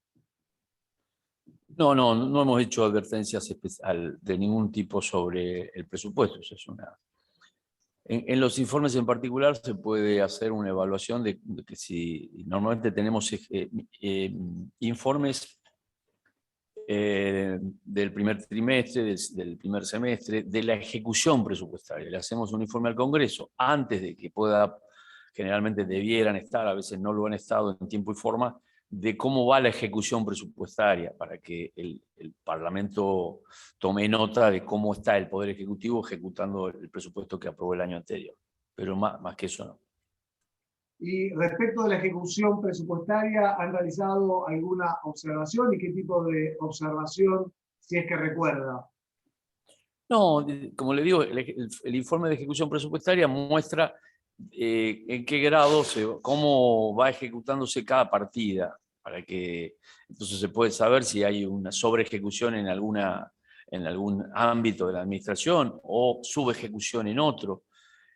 Speaker 3: No hemos hecho advertencias de ningún tipo sobre el presupuesto. Eso es en los informes en particular se puede hacer una evaluación de que si normalmente tenemos informes del primer trimestre, del primer semestre, de la ejecución presupuestaria. Le hacemos un informe al Congreso antes de que generalmente debieran estar, a veces no lo han estado en tiempo y forma, de cómo va la ejecución presupuestaria, para que el Parlamento tome nota de cómo está el Poder Ejecutivo ejecutando el presupuesto que aprobó el año anterior. Pero más que eso no.
Speaker 5: Y respecto de la ejecución presupuestaria, ¿han realizado alguna observación y qué tipo de observación, si es que recuerda?
Speaker 3: No, como le digo, el informe de ejecución presupuestaria muestra en qué grado, cómo va ejecutándose cada partida, para que entonces se puede saber si hay una sobreejecución en algún ámbito de la administración o subejecución en otro.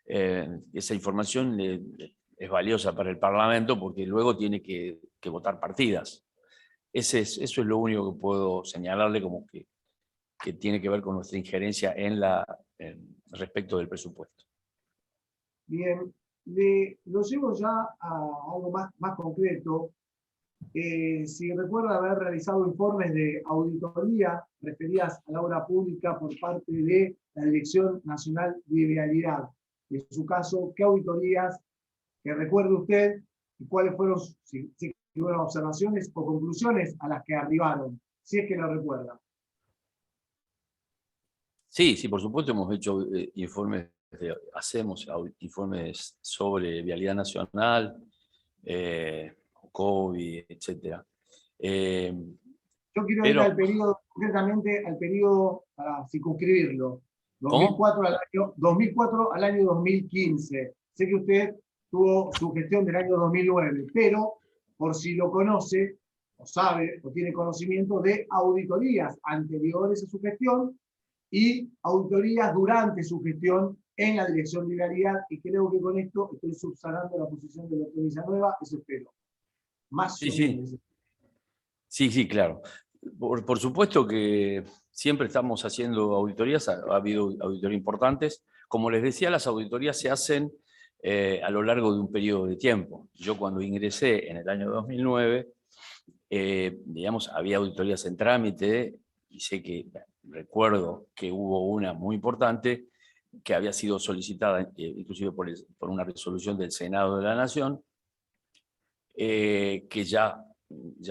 Speaker 3: Esa información es valiosa para el Parlamento porque luego tiene que votar partidas. Eso es lo único que puedo señalarle como que tiene que ver con nuestra injerencia respecto del presupuesto.
Speaker 5: Bien, lo llevo ya a algo más concreto. Si recuerda haber realizado informes de auditoría referidas a la obra pública por parte de la Dirección Nacional de Vialidad. En su caso, ¿qué auditorías que recuerde usted y cuáles fueron, si fueron observaciones o conclusiones a las que arribaron, si es que lo recuerda?
Speaker 3: Sí, por supuesto hemos hecho hacemos informes sobre vialidad nacional, COVID, etc.
Speaker 5: Yo quiero ir al periodo, concretamente al periodo, para circunscribirlo, 2004 al año 2015. Sé que usted tuvo su gestión del año 2009, pero por si lo conoce, o sabe, o tiene conocimiento de auditorías anteriores a su gestión y auditorías durante su gestión en la Dirección de Vialidad, y creo que con esto estoy subsanando la posición del doctor Villanueva, eso espero. Más o menos.
Speaker 3: Sí, claro. Por supuesto que siempre estamos haciendo auditorías, ha habido auditorías importantes. Como les decía, las auditorías se hacen a lo largo de un periodo de tiempo. Yo cuando ingresé en el año 2009, digamos, había auditorías en trámite, y recuerdo que hubo una muy importante que había sido solicitada inclusive por una resolución del Senado de la Nación, que ya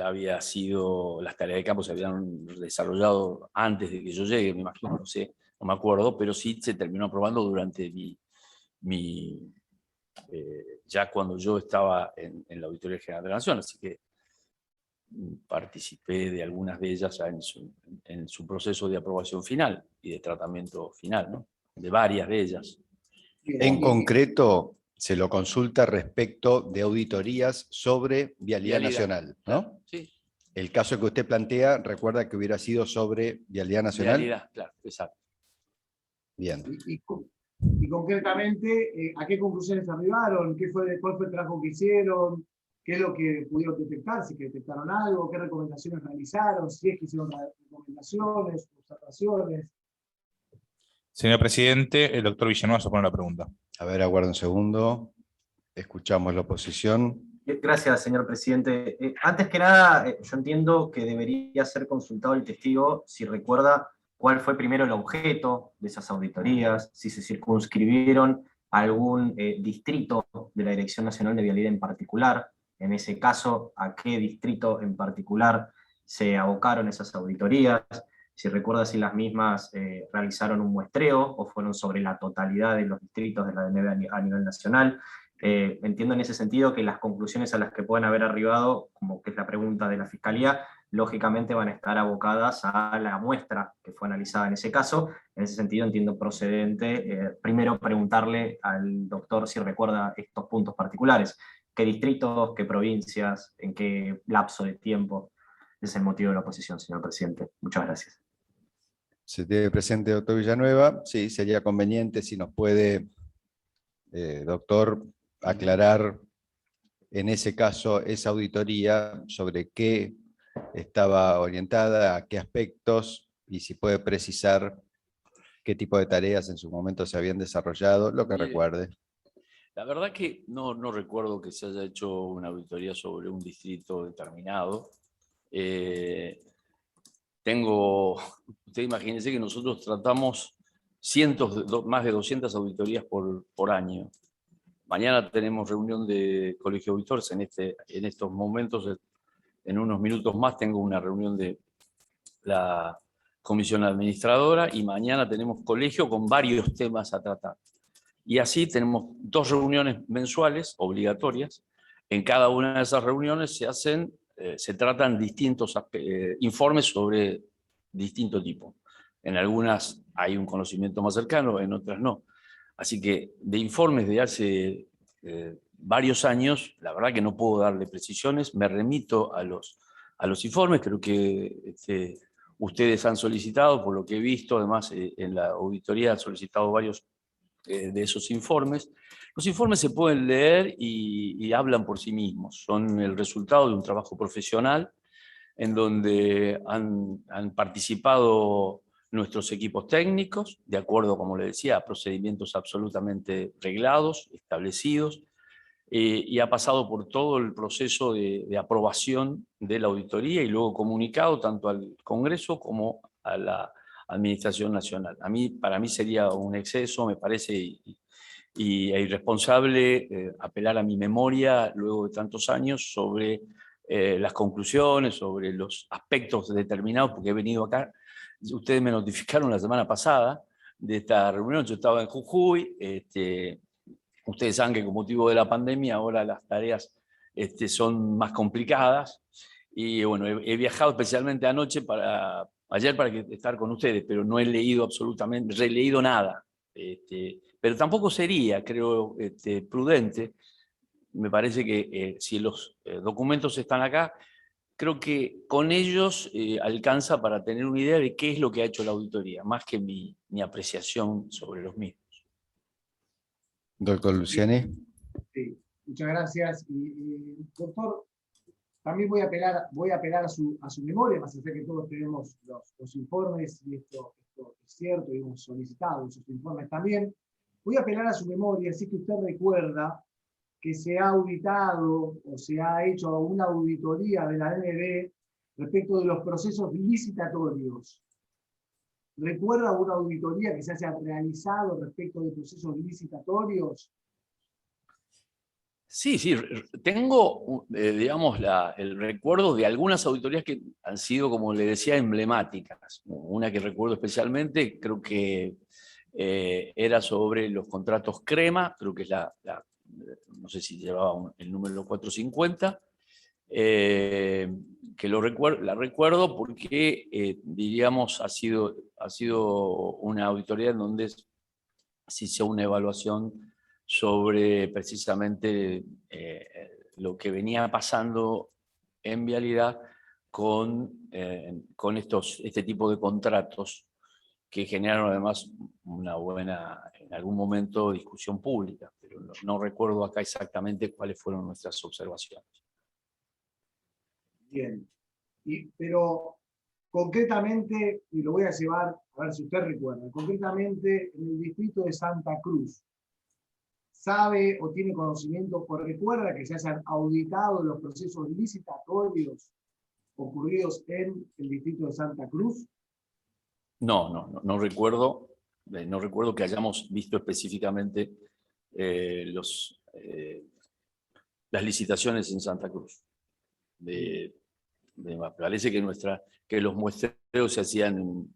Speaker 3: había sido, las tareas de campo se habían desarrollado antes de que yo llegue, me imagino, no sé, no me acuerdo, pero sí se terminó aprobando durante ya cuando yo estaba en la Auditoría General de la Nación, así que participé de algunas de ellas en su proceso de aprobación final y de tratamiento final, ¿no? De varias de ellas.
Speaker 2: En concreto, se lo consulta respecto de auditorías sobre vialidad nacional, ¿no?
Speaker 3: Sí.
Speaker 2: El caso que usted plantea, recuerda que hubiera sido sobre vialidad nacional.
Speaker 3: Vialidad, claro, exacto.
Speaker 2: Bien.
Speaker 5: y concretamente a qué conclusiones arribaron, cuál fue el trabajo que hicieron, qué es lo que pudieron detectar, si que detectaron algo, qué recomendaciones realizaron, si es que hicieron recomendaciones, observaciones.
Speaker 1: Señor presidente, el doctor Villanueva se pone la pregunta.
Speaker 2: A ver, aguarda un segundo. Escuchamos la oposición.
Speaker 6: Gracias, señor presidente. Antes que nada, yo entiendo que debería ser consultado el testigo si recuerda cuál fue primero el objeto de esas auditorías, si se circunscribieron a algún distrito de la Dirección Nacional de Vialidad en particular, en ese caso, a qué distrito en particular se abocaron esas auditorías, si recuerda si las mismas realizaron un muestreo o fueron sobre la totalidad de los distritos de la DNB a nivel nacional. Entiendo en ese sentido que las conclusiones a las que pueden haber arribado, como que es la pregunta de la Fiscalía, lógicamente van a estar abocadas a la muestra que fue analizada en ese caso. En ese sentido entiendo procedente primero preguntarle al doctor si recuerda estos puntos particulares. ¿Qué distritos, qué provincias, en qué lapso de tiempo? Ese es el motivo de la oposición, señor presidente. Muchas gracias.
Speaker 2: Se tiene presente, doctor Villanueva. Sí, sería conveniente si nos puede, doctor, aclarar en ese caso esa auditoría sobre qué estaba orientada, a qué aspectos, y si puede precisar qué tipo de tareas en su momento se habían desarrollado, lo que
Speaker 3: Bien.
Speaker 2: recuerde.
Speaker 3: La verdad que no recuerdo que se haya hecho una auditoría sobre un distrito determinado. Usted imagínense que nosotros tratamos más de 200 auditorías por año. Mañana tenemos reunión de Colegio de Auditores. En estos momentos, en unos minutos más, tengo una reunión de la comisión administradora y mañana tenemos colegio con varios temas a tratar. Y así tenemos 2 reuniones mensuales obligatorias. En cada una de esas reuniones se tratan distintos informes sobre distinto tipo. En algunas hay un conocimiento más cercano, en otras no. Así que de informes de hace varios años, la verdad que no puedo darle precisiones, me remito a los informes, creo que ustedes han solicitado, por lo que he visto, además en la auditoría han solicitado varios de esos informes. Los informes se pueden leer y hablan por sí mismos, son el resultado de un trabajo profesional en donde han participado nuestros equipos técnicos, de acuerdo, como le decía, a procedimientos absolutamente reglados, establecidos, y ha pasado por todo el proceso de aprobación de la auditoría y luego comunicado tanto al Congreso como a la Administración Nacional. Para mí sería un exceso, me parece, e irresponsable apelar a mi memoria luego de tantos años sobre las conclusiones, sobre los aspectos determinados, porque he venido acá. Ustedes me notificaron la semana pasada de esta reunión, yo estaba en Jujuy. Ustedes saben que con motivo de la pandemia ahora las tareas son más complicadas y bueno, he viajado especialmente ayer para estar con ustedes, pero no he leído absolutamente, releído nada. Pero tampoco sería, creo, prudente. Me parece que si los documentos están acá, creo que con ellos alcanza para tener una idea de qué es lo que ha hecho la auditoría, más que mi apreciación sobre los mismos.
Speaker 2: Doctor Luciani.
Speaker 5: Sí, muchas gracias. Doctor, también voy a apelar a su memoria, más allá que todos tenemos los informes, y esto es cierto, y hemos solicitado esos informes también. Voy a apelar a su memoria, así que usted recuerda que se ha auditado o se ha hecho una auditoría de la DNB respecto de los procesos licitatorios. ¿Recuerda una auditoría que se haya realizado respecto de procesos licitatorios?
Speaker 3: Sí, tengo, digamos, el recuerdo de algunas auditorías que han sido, como le decía, emblemáticas. Una que recuerdo especialmente, creo que era sobre los contratos Crema, creo que es no sé si llevaba el número 450, que la recuerdo porque, diríamos, ha sido una auditoría en donde se hizo una evaluación sobre precisamente lo que venía pasando en vialidad con este tipo de contratos que generaron además una buena, en algún momento, discusión pública, pero no recuerdo acá exactamente cuáles fueron nuestras observaciones.
Speaker 5: Bien. Pero concretamente, y lo voy a llevar, a ver si usted recuerda, concretamente en el distrito de Santa Cruz, ¿sabe o tiene conocimiento o recuerda que se hayan auditado los procesos licitatorios ocurridos en el distrito de Santa Cruz?
Speaker 3: No recuerdo. No recuerdo que hayamos visto específicamente las licitaciones en Santa Cruz. Me parece que los muestreos se hacían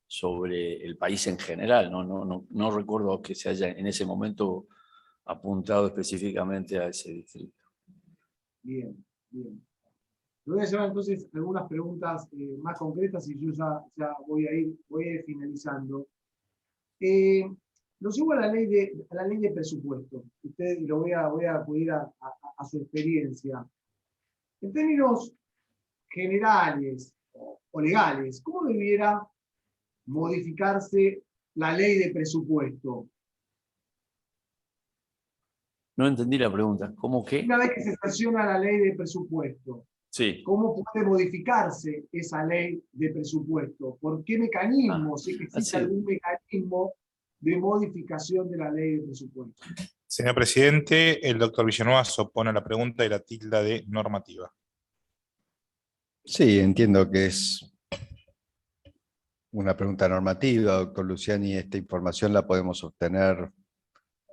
Speaker 3: sobre el país en general. No recuerdo que se haya en ese momento apuntado específicamente a ese distrito.
Speaker 5: Bien, bien. Le voy a llevar entonces algunas preguntas más concretas y yo ya voy a ir finalizando. Lo llevo a la ley de presupuesto. Usted lo voy a acudir a su experiencia. En términos generales o legales, ¿cómo debiera modificarse la ley de presupuesto?
Speaker 3: No entendí la pregunta. ¿Cómo qué?
Speaker 5: Una vez que se sanciona la ley de presupuesto,
Speaker 3: Sí.
Speaker 5: ¿cómo puede modificarse esa ley de presupuesto? ¿Por qué mecanismo? Si es que existe algún mecanismo de modificación de la ley de presupuesto.
Speaker 1: Señor presidente, el doctor Villanueva se opone a la pregunta y la tilda de normativa.
Speaker 2: Sí, entiendo que es una pregunta normativa, doctor Luciani. Esta información la podemos obtener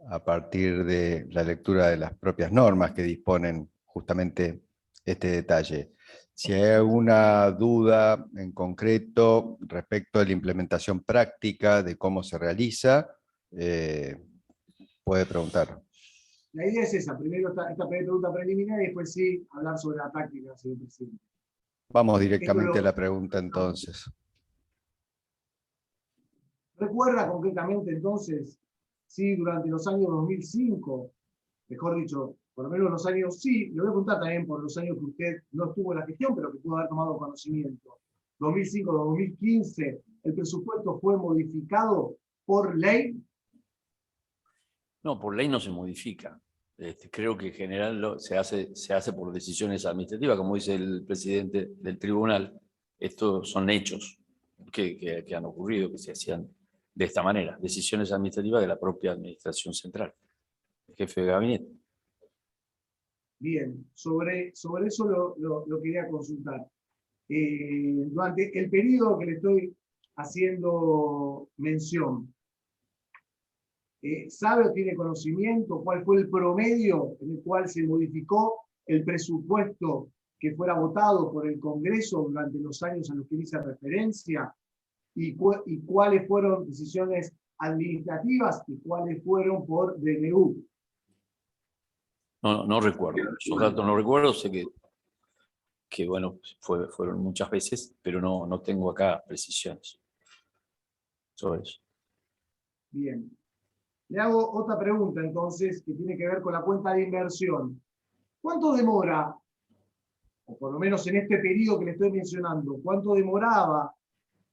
Speaker 2: a partir de la lectura de las propias normas que disponen justamente este detalle. Si hay alguna duda en concreto respecto a la implementación práctica de cómo se realiza, puede preguntar.
Speaker 5: La idea es esa, primero esta pregunta preliminar y después sí hablar sobre la práctica, señor presidente.
Speaker 2: Vamos directamente a la pregunta entonces.
Speaker 5: ¿Recuerda concretamente entonces si durante los años 2005, mejor dicho, por lo menos los años, sí, le voy a preguntar también por los años que usted no estuvo en la gestión, pero que pudo haber tomado conocimiento, 2005-2015, el presupuesto fue modificado por ley?
Speaker 3: No, por ley no se modifica. Creo que en general se hace por decisiones administrativas, como dice el presidente del tribunal. Estos son hechos que han ocurrido, que se hacían de esta manera, decisiones administrativas de la propia administración central, el jefe de gabinete.
Speaker 5: Bien, sobre eso lo quería consultar. Durante el periodo que le estoy haciendo mención, ¿sabe o tiene conocimiento cuál fue el promedio en el cual se modificó el presupuesto que fuera votado por el Congreso durante los años a los que hice referencia? ¿Y cuáles fueron decisiones administrativas y cuáles fueron por DNU?
Speaker 3: No recuerdo. Esos datos no recuerdo. Sé que bueno, fueron muchas veces, pero no tengo acá precisiones sobre eso.
Speaker 5: Bien. Le hago otra pregunta entonces, que tiene que ver con la cuenta de inversión. ¿Cuánto demora, o por lo menos en este periodo que le estoy mencionando, cuánto demoraba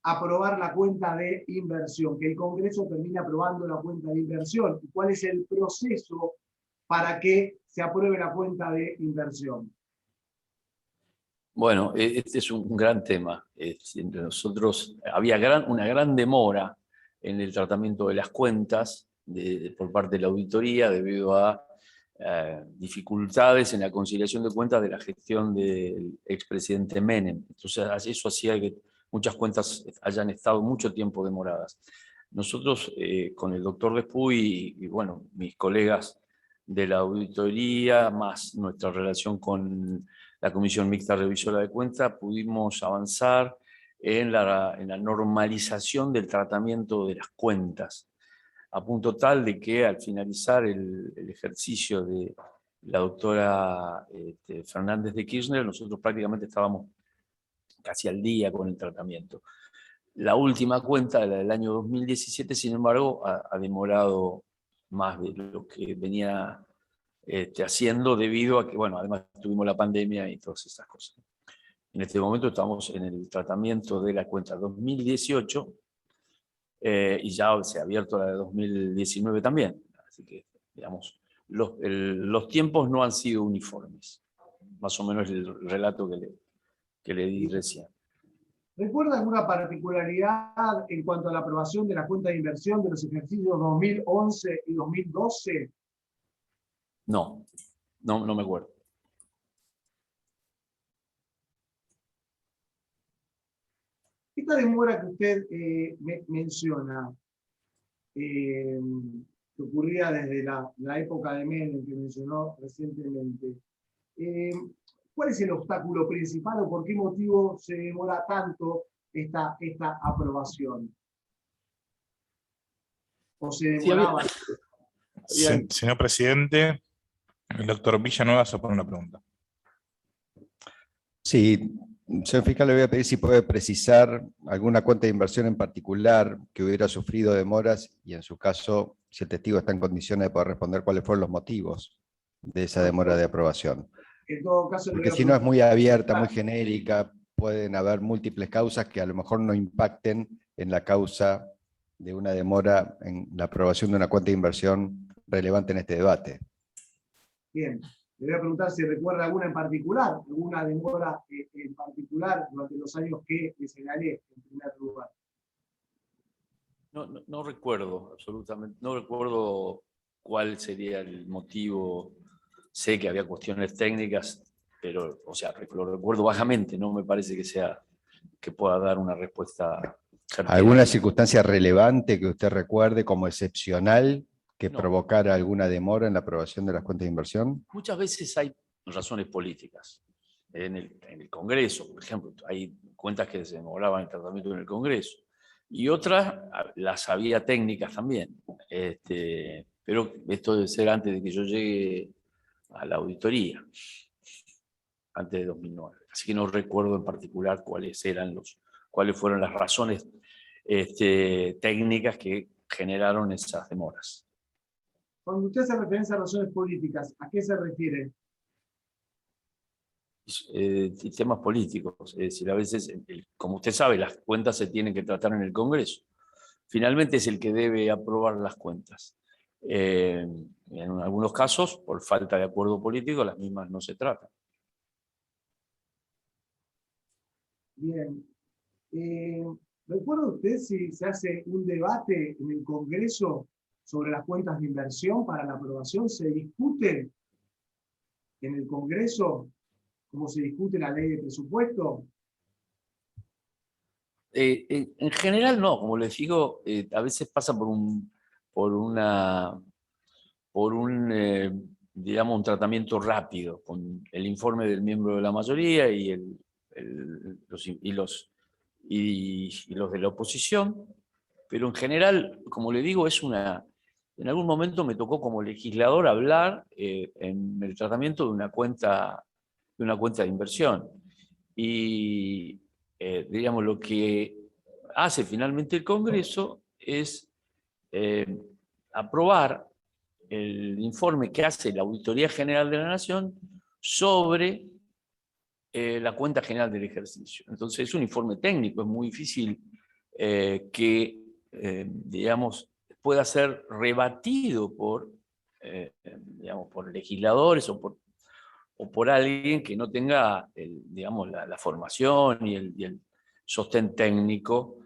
Speaker 5: aprobar la cuenta de inversión, que el Congreso termine aprobando la cuenta de inversión? ¿Y cuál es el proceso para que se apruebe la cuenta de inversión?
Speaker 3: Bueno, este es un gran tema. Entre nosotros había una gran demora en el tratamiento de las cuentas por parte de la auditoría debido a dificultades en la conciliación de cuentas de la gestión del expresidente Menem. Entonces eso hacía que muchas cuentas hayan estado mucho tiempo demoradas. Nosotros con el doctor Despuy y bueno, mis colegas de la auditoría, más nuestra relación con la Comisión Mixta Revisora de Cuentas, pudimos avanzar en la normalización del tratamiento de las cuentas, a punto tal de que al finalizar el ejercicio de la doctora Fernández de Kirchner, nosotros prácticamente estábamos casi al día con el tratamiento. La última cuenta, la del año 2017, sin embargo, ha demorado más de lo que venía haciendo debido a que, bueno, además tuvimos la pandemia y todas esas cosas. En este momento estamos en el tratamiento de la cuenta 2018 y ya se ha abierto la de 2019 también. Así que, digamos, los tiempos no han sido uniformes. Más o menos el relato que le di recién.
Speaker 5: ¿Recuerda alguna particularidad en cuanto a la aprobación de la cuenta de inversión de los ejercicios 2011 y 2012?
Speaker 3: No me acuerdo.
Speaker 5: Esta demora que usted menciona, que ocurría desde la época de Menem, que mencionó recientemente, ¿cuál es el obstáculo principal o por qué motivo se demora tanto esta aprobación? ¿O se demoraba?
Speaker 1: Señor presidente, el doctor Villanueva se pone una pregunta.
Speaker 2: Sí, señor fiscal, le voy a pedir si puede precisar alguna cuenta de inversión en particular que hubiera sufrido demoras y, en su caso, si el testigo está en condiciones de poder responder cuáles fueron los motivos de esa demora de aprobación.
Speaker 5: En todo caso,
Speaker 2: porque si no es muy abierta, muy genérica, pueden haber múltiples causas que a lo mejor no impacten en la causa de una demora en la aprobación de una cuenta de inversión relevante en este debate.
Speaker 5: Bien, le voy a preguntar si recuerda alguna en particular, alguna demora en particular durante los años que le señalé en primer lugar.
Speaker 3: No recuerdo absolutamente, no recuerdo cuál sería el motivo. Sé que había cuestiones técnicas, pero, o sea, lo recuerdo vagamente, no me parece que pueda dar una respuesta certera.
Speaker 2: ¿Alguna circunstancia relevante que usted recuerde como excepcional que
Speaker 3: No.
Speaker 2: provocara alguna demora en la aprobación de las cuentas de inversión?
Speaker 3: Muchas veces hay razones políticas. En el Congreso, por ejemplo, hay cuentas que se demoraban el tratamiento en el Congreso. Y otras las había técnicas también. Pero esto debe ser antes de que yo llegue a la auditoría, antes de 2009. Así que no recuerdo en particular cuáles fueron las razones técnicas que generaron esas demoras.
Speaker 5: Cuando usted hace referencia a razones políticas, ¿a qué se refiere?
Speaker 3: Temas políticos. Es decir, a veces, como usted sabe, las cuentas se tienen que tratar en el Congreso. Finalmente es el que debe aprobar las cuentas. En algunos casos, por falta de acuerdo político, las mismas no se tratan.
Speaker 5: Bien. ¿Recuerda usted si se hace un debate en el Congreso sobre las cuentas de inversión para la aprobación? ¿Se discute en el Congreso como se discute la ley de presupuesto?
Speaker 3: En general no, como les digo, a veces pasa por un digamos, un tratamiento rápido, con el informe del miembro de la mayoría y los de la oposición, pero en general, como le digo, en algún momento me tocó como legislador hablar en el tratamiento de una cuenta de inversión. Y digamos, lo que hace finalmente el Congreso es aprobar el informe que hace la Auditoría General de la Nación sobre la cuenta general del ejercicio. Entonces es un informe técnico, es muy difícil que, digamos, pueda ser rebatido digamos, por legisladores o por alguien que no tenga digamos, la formación y el sostén técnico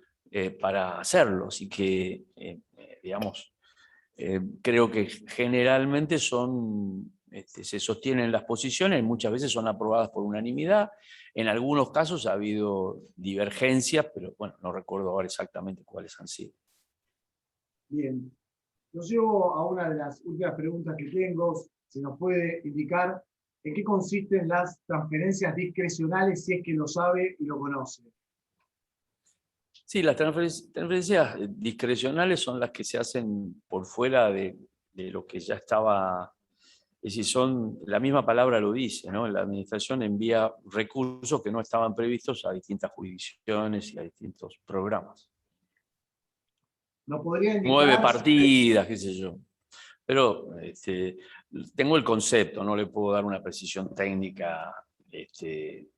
Speaker 3: para hacerlo. Así que, digamos, creo que generalmente se sostienen las posiciones, muchas veces son aprobadas por unanimidad. En algunos casos ha habido divergencias, pero bueno, no recuerdo ahora exactamente cuáles han sido.
Speaker 5: Bien. Nos llevo a una de las últimas preguntas que tengo. ¿Se nos puede indicar en qué consisten las transferencias discrecionales, si es que lo sabe y lo conoce?
Speaker 3: Sí, las transferencias discrecionales son las que se hacen por fuera de lo que ya estaba. Es decir, la misma palabra lo dice, ¿no? La administración envía recursos que no estaban previstos a distintas jurisdicciones y a distintos programas.
Speaker 5: ¿No podría indicar?
Speaker 3: 9 partidas, qué sé yo. Pero tengo el concepto, no le puedo dar una precisión técnica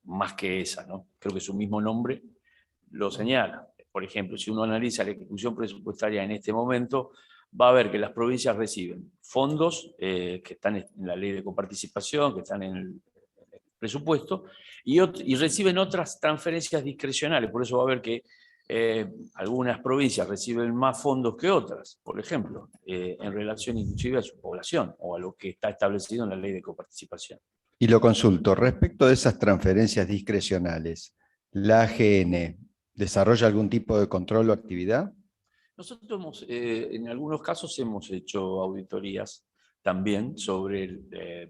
Speaker 3: más que esa, ¿no? Creo que su mismo nombre lo señala. por ejemplo, si uno analiza la ejecución presupuestaria en este momento, va a ver que las provincias reciben fondos que están en la ley de coparticipación, que están en el presupuesto, y reciben otras transferencias discrecionales. Por eso va a ver que algunas provincias reciben más fondos que otras, por ejemplo, en relación inclusive a su población o a lo que está establecido en la ley de coparticipación.
Speaker 2: Y lo consulto, respecto de esas transferencias discrecionales, ¿la AGN desarrolla algún tipo de control o actividad?
Speaker 3: Nosotros en algunos casos hemos hecho auditorías también sobre,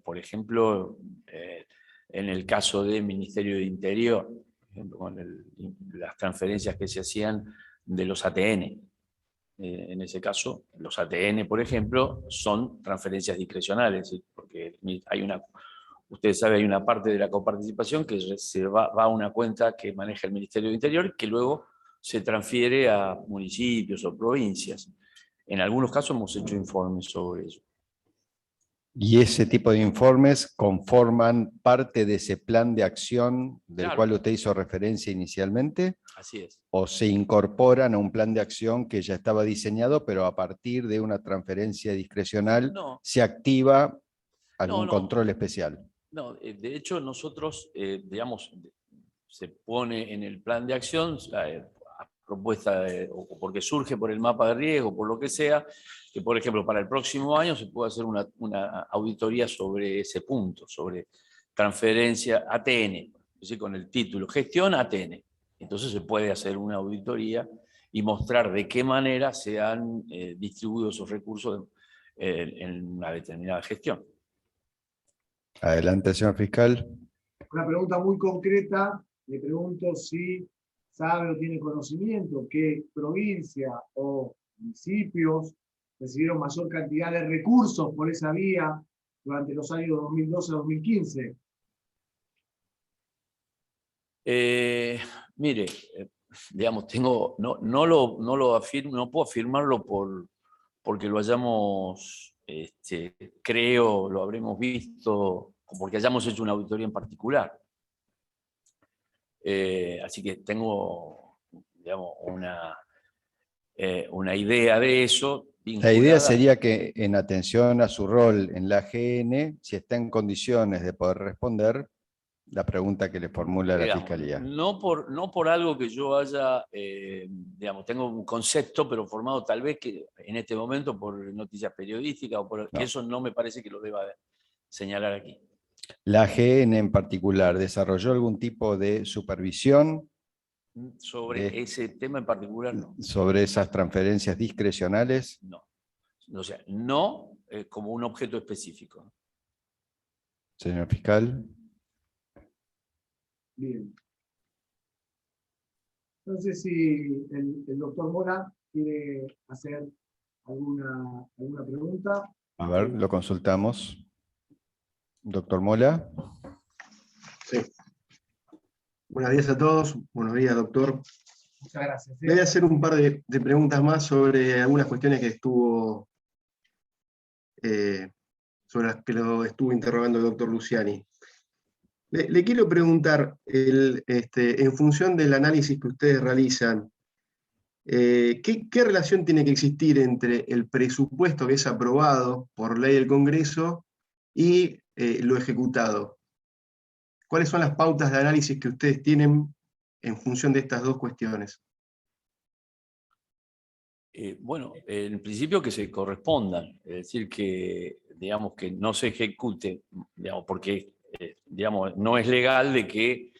Speaker 3: por ejemplo, en el caso del Ministerio de Interior, por ejemplo, con las transferencias que se hacían de los ATN. En ese caso, los ATN, por ejemplo, son transferencias discrecionales, ¿sí? Porque ustedes saben, hay una parte de la coparticipación que va a una cuenta que maneja el Ministerio de Interior, que luego se transfiere a municipios o provincias. En algunos casos hemos hecho informes sobre eso.
Speaker 2: ¿Y ese tipo de informes conforman parte de ese plan de acción del
Speaker 3: Claro.
Speaker 2: cual usted hizo referencia inicialmente?
Speaker 3: Así es.
Speaker 2: ¿O se incorporan a un plan de acción que ya estaba diseñado, pero a partir de una transferencia discrecional
Speaker 3: No.
Speaker 2: se activa algún
Speaker 3: No.
Speaker 2: control especial?
Speaker 3: No, de hecho nosotros, digamos, se pone en el plan de acción a propuesta o porque surge por el mapa de riesgo, por lo que sea, que por ejemplo para el próximo año se puede hacer una auditoría sobre ese punto, sobre transferencia ATN, es decir, con el título Gestión ATN. Entonces se puede hacer una auditoría y mostrar de qué manera se han distribuido esos recursos en una determinada gestión.
Speaker 2: Adelante, señor fiscal.
Speaker 5: Una pregunta muy concreta, le pregunto si sabe o tiene conocimiento qué provincia o municipios recibieron mayor cantidad de recursos por esa vía durante los años 2012 a 2015.
Speaker 3: Mire, digamos, no puedo afirmarlo porque lo hayamos, creo, lo habremos visto, o porque hayamos hecho una auditoría en particular. Así que tengo, digamos, una idea de eso.
Speaker 2: La idea sería que, en atención a su rol en la AGN, si está en condiciones de poder responder la pregunta que le formula la Fiscalía.
Speaker 3: No por algo que yo haya, digamos, tengo un concepto, pero formado tal vez que en este momento por noticias periodísticas, que eso no me parece que lo deba señalar aquí.
Speaker 2: ¿La AGN en particular desarrolló algún tipo de supervisión
Speaker 3: sobre ese tema en particular? No.
Speaker 2: ¿Sobre esas transferencias discrecionales?
Speaker 3: No. O sea, no como un objeto específico.
Speaker 2: Señor fiscal.
Speaker 5: Bien. No sé si el doctor Mora quiere hacer alguna pregunta.
Speaker 2: A ver, lo consultamos. Doctor Mola.
Speaker 7: Sí. Buenos días a todos. Buenos días, doctor.
Speaker 5: Muchas gracias.
Speaker 7: Le voy a hacer un par de preguntas más sobre algunas cuestiones que estuvo sobre las que lo estuvo interrogando el doctor Luciani. Le quiero preguntar, en función del análisis que ustedes realizan, ¿qué relación tiene que existir entre el presupuesto que es aprobado por ley del Congreso y lo ejecutado? ¿Cuáles son las pautas de análisis que ustedes tienen en función de estas dos cuestiones?
Speaker 3: Bueno, en principio que se correspondan, es decir, que, digamos, que no se ejecute, digamos, porque digamos, no es legal de que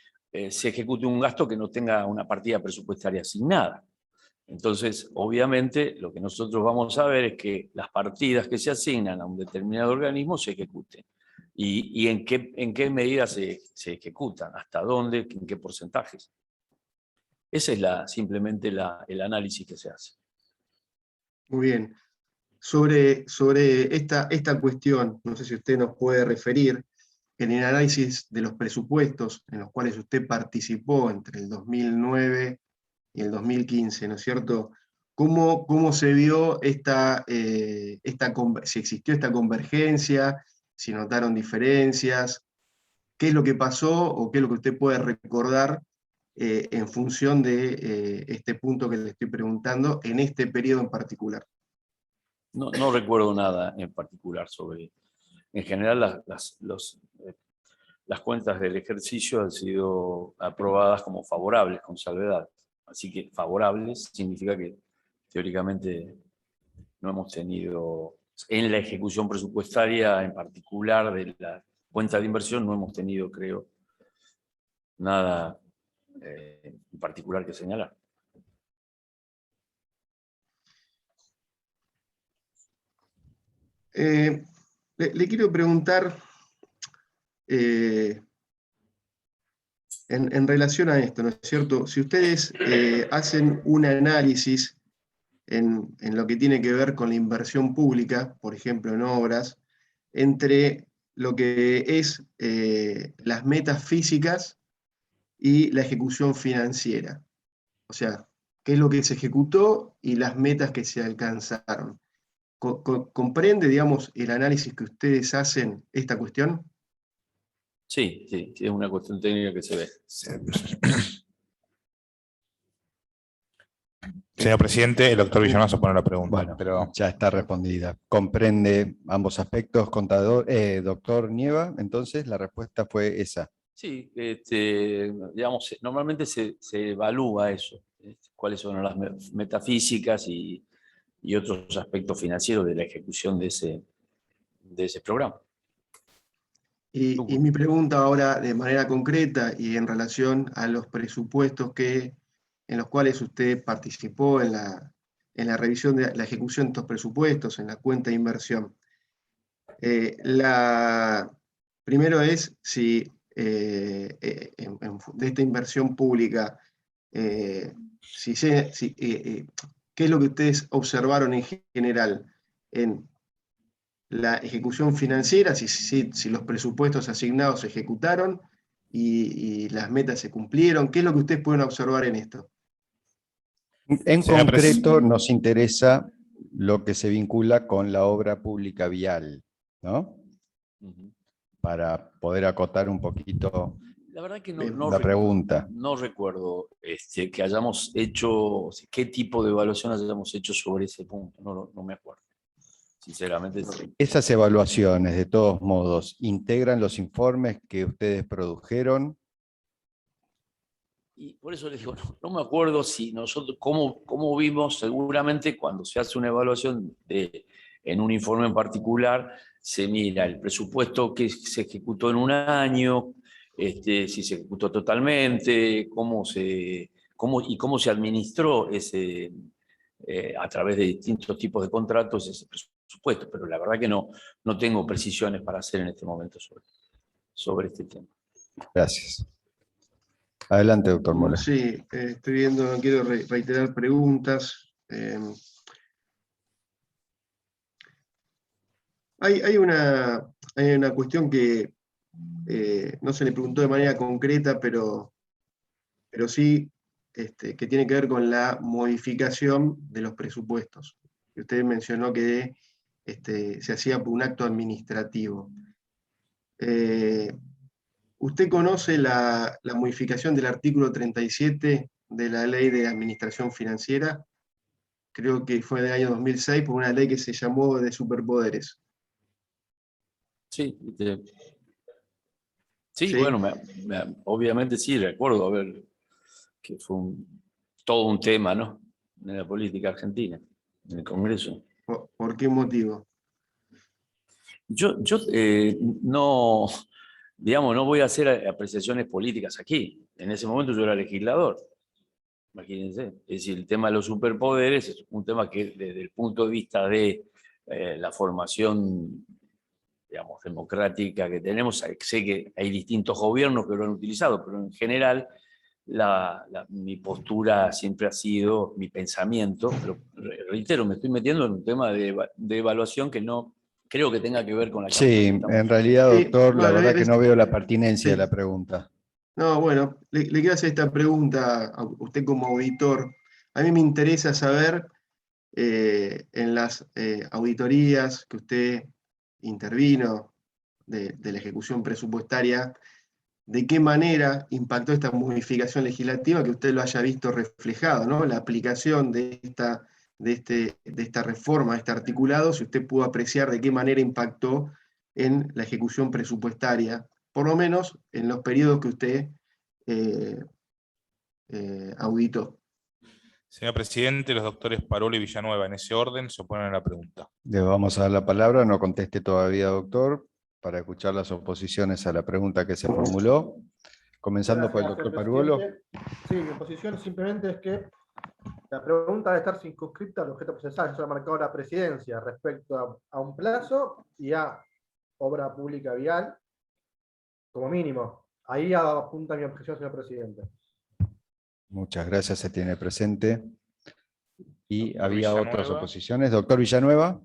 Speaker 3: se ejecute un gasto que no tenga una partida presupuestaria asignada. Entonces, obviamente, lo que nosotros vamos a ver es que las partidas que se asignan a un determinado organismo se ejecuten. ¿Y en qué medida se ejecutan? ¿Hasta dónde? ¿En qué porcentajes? Ese es simplemente el análisis que se hace.
Speaker 7: Muy bien. Sobre esta cuestión, no sé si usted nos puede referir, en el análisis de los presupuestos en los cuales usted participó entre el 2009 y el 2015, ¿no es cierto? ¿Cómo se vio si existió esta convergencia, si notaron diferencias? ¿Qué es lo que pasó o qué es lo que usted puede recordar en función de este punto que le estoy preguntando, en este periodo en particular.
Speaker 3: No recuerdo nada en particular sobre... En general, las cuentas del ejercicio han sido aprobadas como favorables, con salvedad. Así que favorables significa que teóricamente no hemos tenido, en la ejecución presupuestaria en particular de la cuenta de inversión, no hemos tenido, creo, nada en particular que señalar.
Speaker 7: Le quiero preguntar, en relación a esto, ¿no es cierto? Si ustedes hacen un análisis en lo que tiene que ver con la inversión pública, por ejemplo en obras, entre lo que es las metas físicas y la ejecución financiera. O sea, qué es lo que se ejecutó y las metas que se alcanzaron. ¿Comprende, digamos, el análisis que ustedes hacen esta cuestión?
Speaker 3: Sí, es una cuestión técnica que se ve.
Speaker 1: Señor presidente, el doctor Villanueva pone la pregunta.
Speaker 2: Bueno,
Speaker 1: pero...
Speaker 2: ya está respondida. ¿Comprende ambos aspectos, doctor Nieva? Entonces, la respuesta fue esa.
Speaker 3: Sí, digamos, normalmente se evalúa eso, cuáles son las metafísicas y otros aspectos financieros de la ejecución de ese programa.
Speaker 7: Y mi pregunta ahora de manera concreta y en relación a los presupuestos en los cuales usted participó en la revisión de la ejecución de estos presupuestos, en la cuenta de inversión. Primero es si de esta inversión pública, ¿qué es lo que ustedes observaron en general en la ejecución financiera, si los presupuestos asignados se ejecutaron y las metas se cumplieron? ¿Qué es lo que ustedes pueden observar en esto?
Speaker 2: En concreto, nos interesa lo que se vincula con la obra pública vial, ¿no? Para poder acotar un poquito
Speaker 3: la verdad que
Speaker 2: la pregunta.
Speaker 3: No recuerdo que hayamos hecho, qué tipo de evaluación hayamos hecho sobre ese punto, no me acuerdo. Sinceramente.
Speaker 2: Esas evaluaciones, de todos modos, ¿integran los informes que ustedes produjeron?
Speaker 3: Y por eso les digo, no me acuerdo si nosotros, cómo vimos, seguramente cuando se hace una evaluación en un informe en particular, se mira el presupuesto que se ejecutó en un año, si se ejecutó totalmente, cómo se administró a través de distintos tipos de contratos ese presupuesto, pero la verdad que no tengo precisiones para hacer en este momento sobre este tema.
Speaker 2: Gracias. Adelante, doctor Mola.
Speaker 7: Sí, estoy viendo, no quiero reiterar preguntas. Hay una cuestión que no se le preguntó de manera concreta, pero sí que tiene que ver con la modificación de los presupuestos. Usted mencionó que se hacía por un acto administrativo. ¿Usted conoce la modificación del artículo 37 de la Ley de Administración Financiera? Creo que fue del año 2006, por una ley que se llamó de superpoderes.
Speaker 3: Sí,
Speaker 7: ¿Sí?
Speaker 3: Bueno, obviamente sí, recuerdo que fue todo un tema, ¿no? En la política argentina, en el Congreso.
Speaker 7: ¿Por qué motivo?
Speaker 3: Yo no, digamos, no voy a hacer apreciaciones políticas aquí. En ese momento yo era legislador, imagínense. Es decir, el tema de los superpoderes es un tema que desde el punto de vista de la formación, digamos, democrática que tenemos, sé que hay distintos gobiernos que lo han utilizado, pero en general mi postura siempre ha sido, mi pensamiento, pero reitero, me estoy metiendo en un tema de evaluación que no creo que tenga que ver con la causa.
Speaker 2: Sí, en realidad, doctor, la verdad que no veo la pertinencia de la pregunta.
Speaker 7: No, bueno, le quiero hacer esta pregunta a usted como auditor. A mí me interesa saber, en las auditorías que usted intervino de la ejecución presupuestaria, de qué manera impactó esta modificación legislativa, que usted lo haya visto reflejado, ¿no? La aplicación de esta reforma, de este articulado, si usted pudo apreciar de qué manera impactó en la ejecución presupuestaria, por lo menos en los periodos que usted auditó.
Speaker 1: Señor presidente, los doctores Parolo y Villanueva, en ese orden, se oponen a la pregunta.
Speaker 2: Le vamos a dar la palabra, no conteste todavía, doctor, para escuchar las oposiciones a la pregunta que se formuló. Comenzando por el
Speaker 8: Gracias,
Speaker 2: doctor
Speaker 8: señor
Speaker 2: Paruolo.
Speaker 8: presidente. Sí, mi posición simplemente es que la pregunta debe estar circunscripta al objeto procesal, eso lo ha marcado la presidencia respecto a un plazo y a obra pública vial, como mínimo. Ahí apunta mi objeción, señor presidente.
Speaker 2: Muchas gracias, se tiene presente. Y
Speaker 1: Doctor
Speaker 2: había
Speaker 1: Villanueva.
Speaker 2: otras oposiciones. Doctor Villanueva.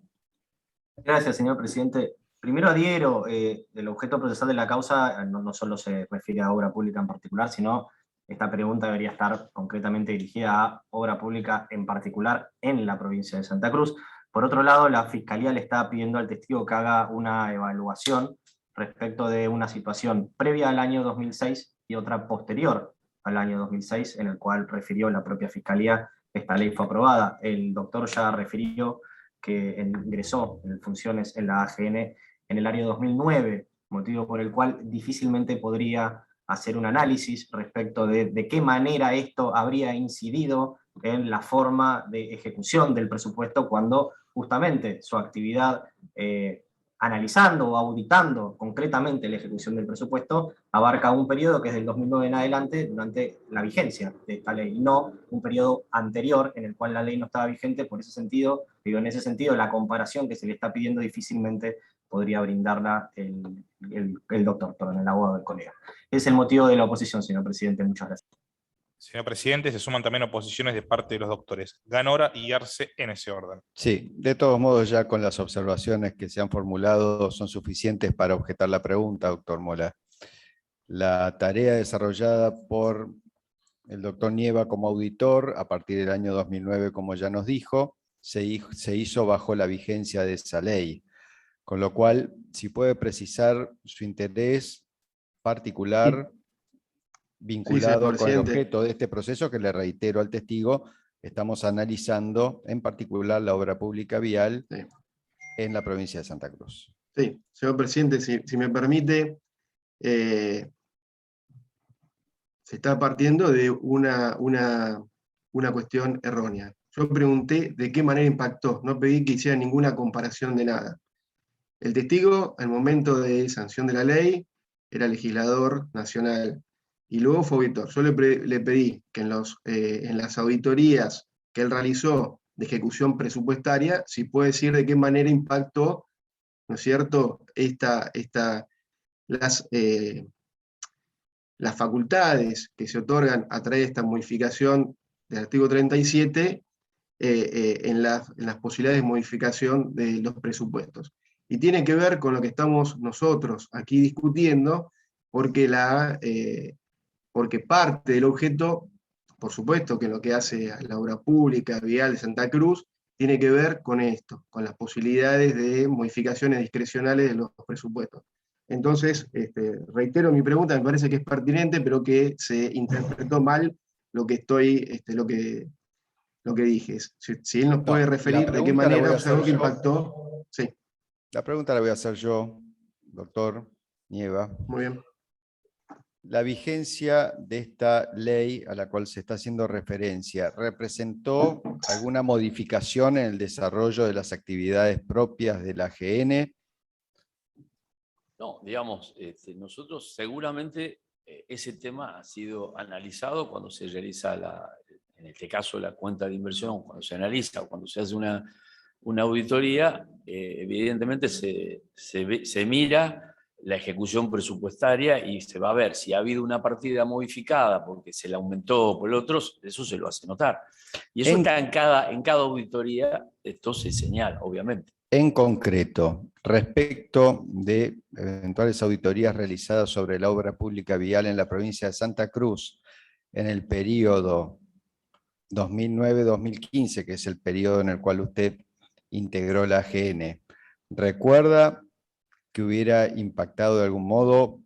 Speaker 6: Gracias, señor presidente. Primero adhiero, el objeto procesal de la causa no solo se refiere a obra pública en particular, sino esta pregunta debería estar concretamente dirigida a obra pública en particular en la provincia de Santa Cruz. Por otro lado, la Fiscalía le está pidiendo al testigo que haga una evaluación respecto de una situación previa al año 2006 y otra posterior al año 2006, en el cual refirió la propia Fiscalía, esta ley fue aprobada. El doctor ya refirió que ingresó en funciones en la AGN en el año 2009, motivo por el cual difícilmente podría hacer un análisis respecto de qué manera esto habría incidido en la forma de ejecución del presupuesto cuando justamente su actividad analizando o auditando concretamente la ejecución del presupuesto abarca un periodo que es del 2009 en adelante durante la vigencia de esta ley, y no un periodo anterior en el cual la ley no estaba vigente. Por ese sentido, en ese sentido, la comparación que se le está pidiendo difícilmente podría brindarla el doctor, perdón, el abogado del colega. Es el motivo de la oposición, señor presidente. Muchas gracias.
Speaker 1: Señor presidente, se suman también oposiciones de parte de los doctores Ganora y Arce en ese orden.
Speaker 2: Sí, de todos modos, ya con las observaciones que se han formulado son suficientes para objetar la pregunta, doctor Mola. La tarea desarrollada por el doctor Nieva como auditor a partir del año 2009, como ya nos dijo, se hizo bajo la vigencia de esa ley. Con lo cual, si puede precisar su interés particular vinculado con el objeto de este proceso, que le reitero al testigo, estamos analizando en particular la obra pública vial en la provincia de Santa Cruz.
Speaker 7: Sí, señor presidente, si me permite, se está partiendo de una cuestión errónea. Yo pregunté de qué manera impactó, no pedí que hiciera ninguna comparación de nada. El testigo, al momento de sanción de la ley, era legislador nacional y luego fue auditor. Yo le pedí que en las auditorías que él realizó de ejecución presupuestaria, si puede decir de qué manera impactó, ¿no es cierto?, las facultades que se otorgan a través de esta modificación del artículo 37 en las posibilidades de modificación de los presupuestos. Y tiene que ver con lo que estamos nosotros aquí discutiendo, porque parte del objeto, por supuesto que lo que hace la obra pública vial de Santa Cruz, tiene que ver con esto, con las posibilidades de modificaciones discrecionales de los presupuestos. Entonces, reitero mi pregunta, me parece que es pertinente, pero que se interpretó mal lo que dije. Si él nos puede referir de qué manera observó que impactó. Sí.
Speaker 2: La pregunta la voy a hacer yo, doctor Nieva.
Speaker 7: Muy bien.
Speaker 2: La vigencia de esta ley a la cual se está haciendo referencia, ¿representó alguna modificación en el desarrollo de las actividades propias de la AGN?
Speaker 3: No, digamos, nosotros seguramente ese tema ha sido analizado cuando se realiza, en este caso, la cuenta de inversión, cuando se analiza o cuando se hace una auditoría, evidentemente se mira la ejecución presupuestaria y se va a ver si ha habido una partida modificada porque se le aumentó por otros, eso se lo hace notar. Y eso está en cada auditoría, esto se señala, obviamente.
Speaker 2: En concreto, respecto de eventuales auditorías realizadas sobre la obra pública vial en la provincia de Santa Cruz, en el periodo 2009-2015, que es el periodo en el cual usted integró la AGN, ¿recuerda que hubiera impactado de algún modo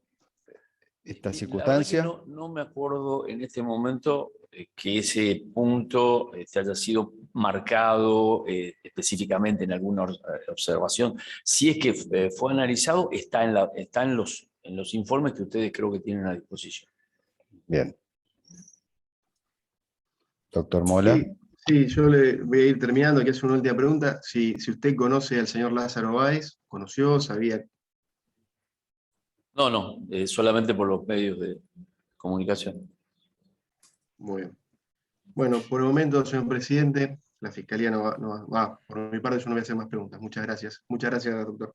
Speaker 2: esta
Speaker 3: La verdad que
Speaker 2: circunstancia?
Speaker 3: no me acuerdo en este momento que ese punto haya sido marcado específicamente en alguna observación. Si es que fue analizado, está en los informes que ustedes creo que tienen a disposición.
Speaker 2: Bien. Doctor Mola.
Speaker 7: Sí, yo le voy a ir terminando, que es una última pregunta. Si usted conoce al señor Lázaro Báez, ¿conoció, sabía?
Speaker 3: No, solamente por los medios de comunicación.
Speaker 7: Muy bien. Bueno, por el momento, señor presidente, la Fiscalía no va. Por mi parte, yo no voy a hacer más preguntas. Muchas gracias. Muchas gracias, doctor.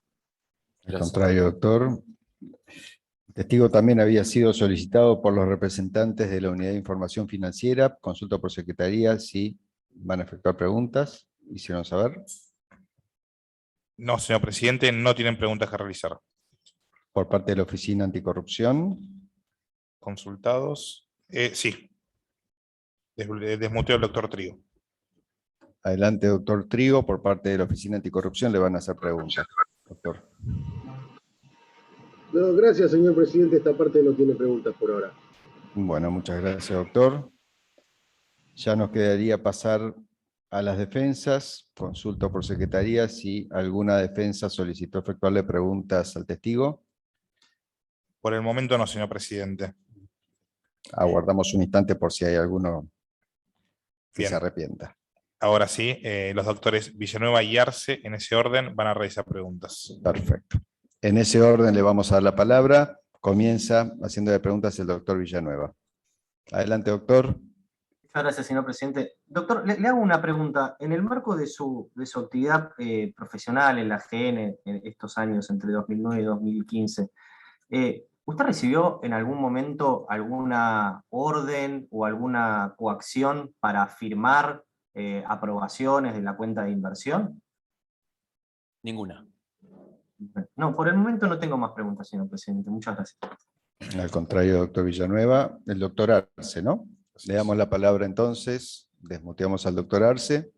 Speaker 2: Al contrario, doctor. El testigo también había sido solicitado por los representantes de la Unidad de Información Financiera. Consulta por secretaría si van a efectuar preguntas. ¿Hicieron saber?
Speaker 1: No, señor presidente, no tienen preguntas que realizar.
Speaker 2: Por parte de la Oficina Anticorrupción.
Speaker 1: Consultados. Sí. Desmuteo al doctor Trigo.
Speaker 2: Adelante, doctor Trigo, por parte de la Oficina Anticorrupción le van a hacer preguntas. Doctor.
Speaker 9: No, gracias, señor presidente. Esta parte no tiene preguntas por ahora.
Speaker 2: Bueno, muchas gracias, doctor. Ya nos quedaría pasar a las defensas. Consulto por secretaría si alguna defensa solicitó efectuarle preguntas al testigo.
Speaker 1: Por el momento no, señor presidente.
Speaker 2: Aguardamos un instante por si hay alguno que
Speaker 1: Bien.
Speaker 2: se arrepienta.
Speaker 1: Ahora sí, los doctores Villanueva y Arce, en ese orden, van a realizar preguntas.
Speaker 2: Perfecto. En ese orden le vamos a dar la palabra. Comienza haciéndole preguntas el doctor Villanueva. Adelante, doctor.
Speaker 6: Muchas gracias, señor presidente. Doctor, le hago una pregunta. En el marco de su actividad profesional en la AGN en estos años, entre 2009 y 2015, ¿usted recibió en algún momento alguna orden o alguna coacción para firmar aprobaciones de la cuenta de inversión?
Speaker 3: Ninguna.
Speaker 6: No, por el momento no tengo más preguntas, señor presidente. Muchas gracias.
Speaker 2: Al contrario, doctor Villanueva. El doctor Arce, ¿no? Le damos la palabra entonces. Desmuteamos al doctor Arce.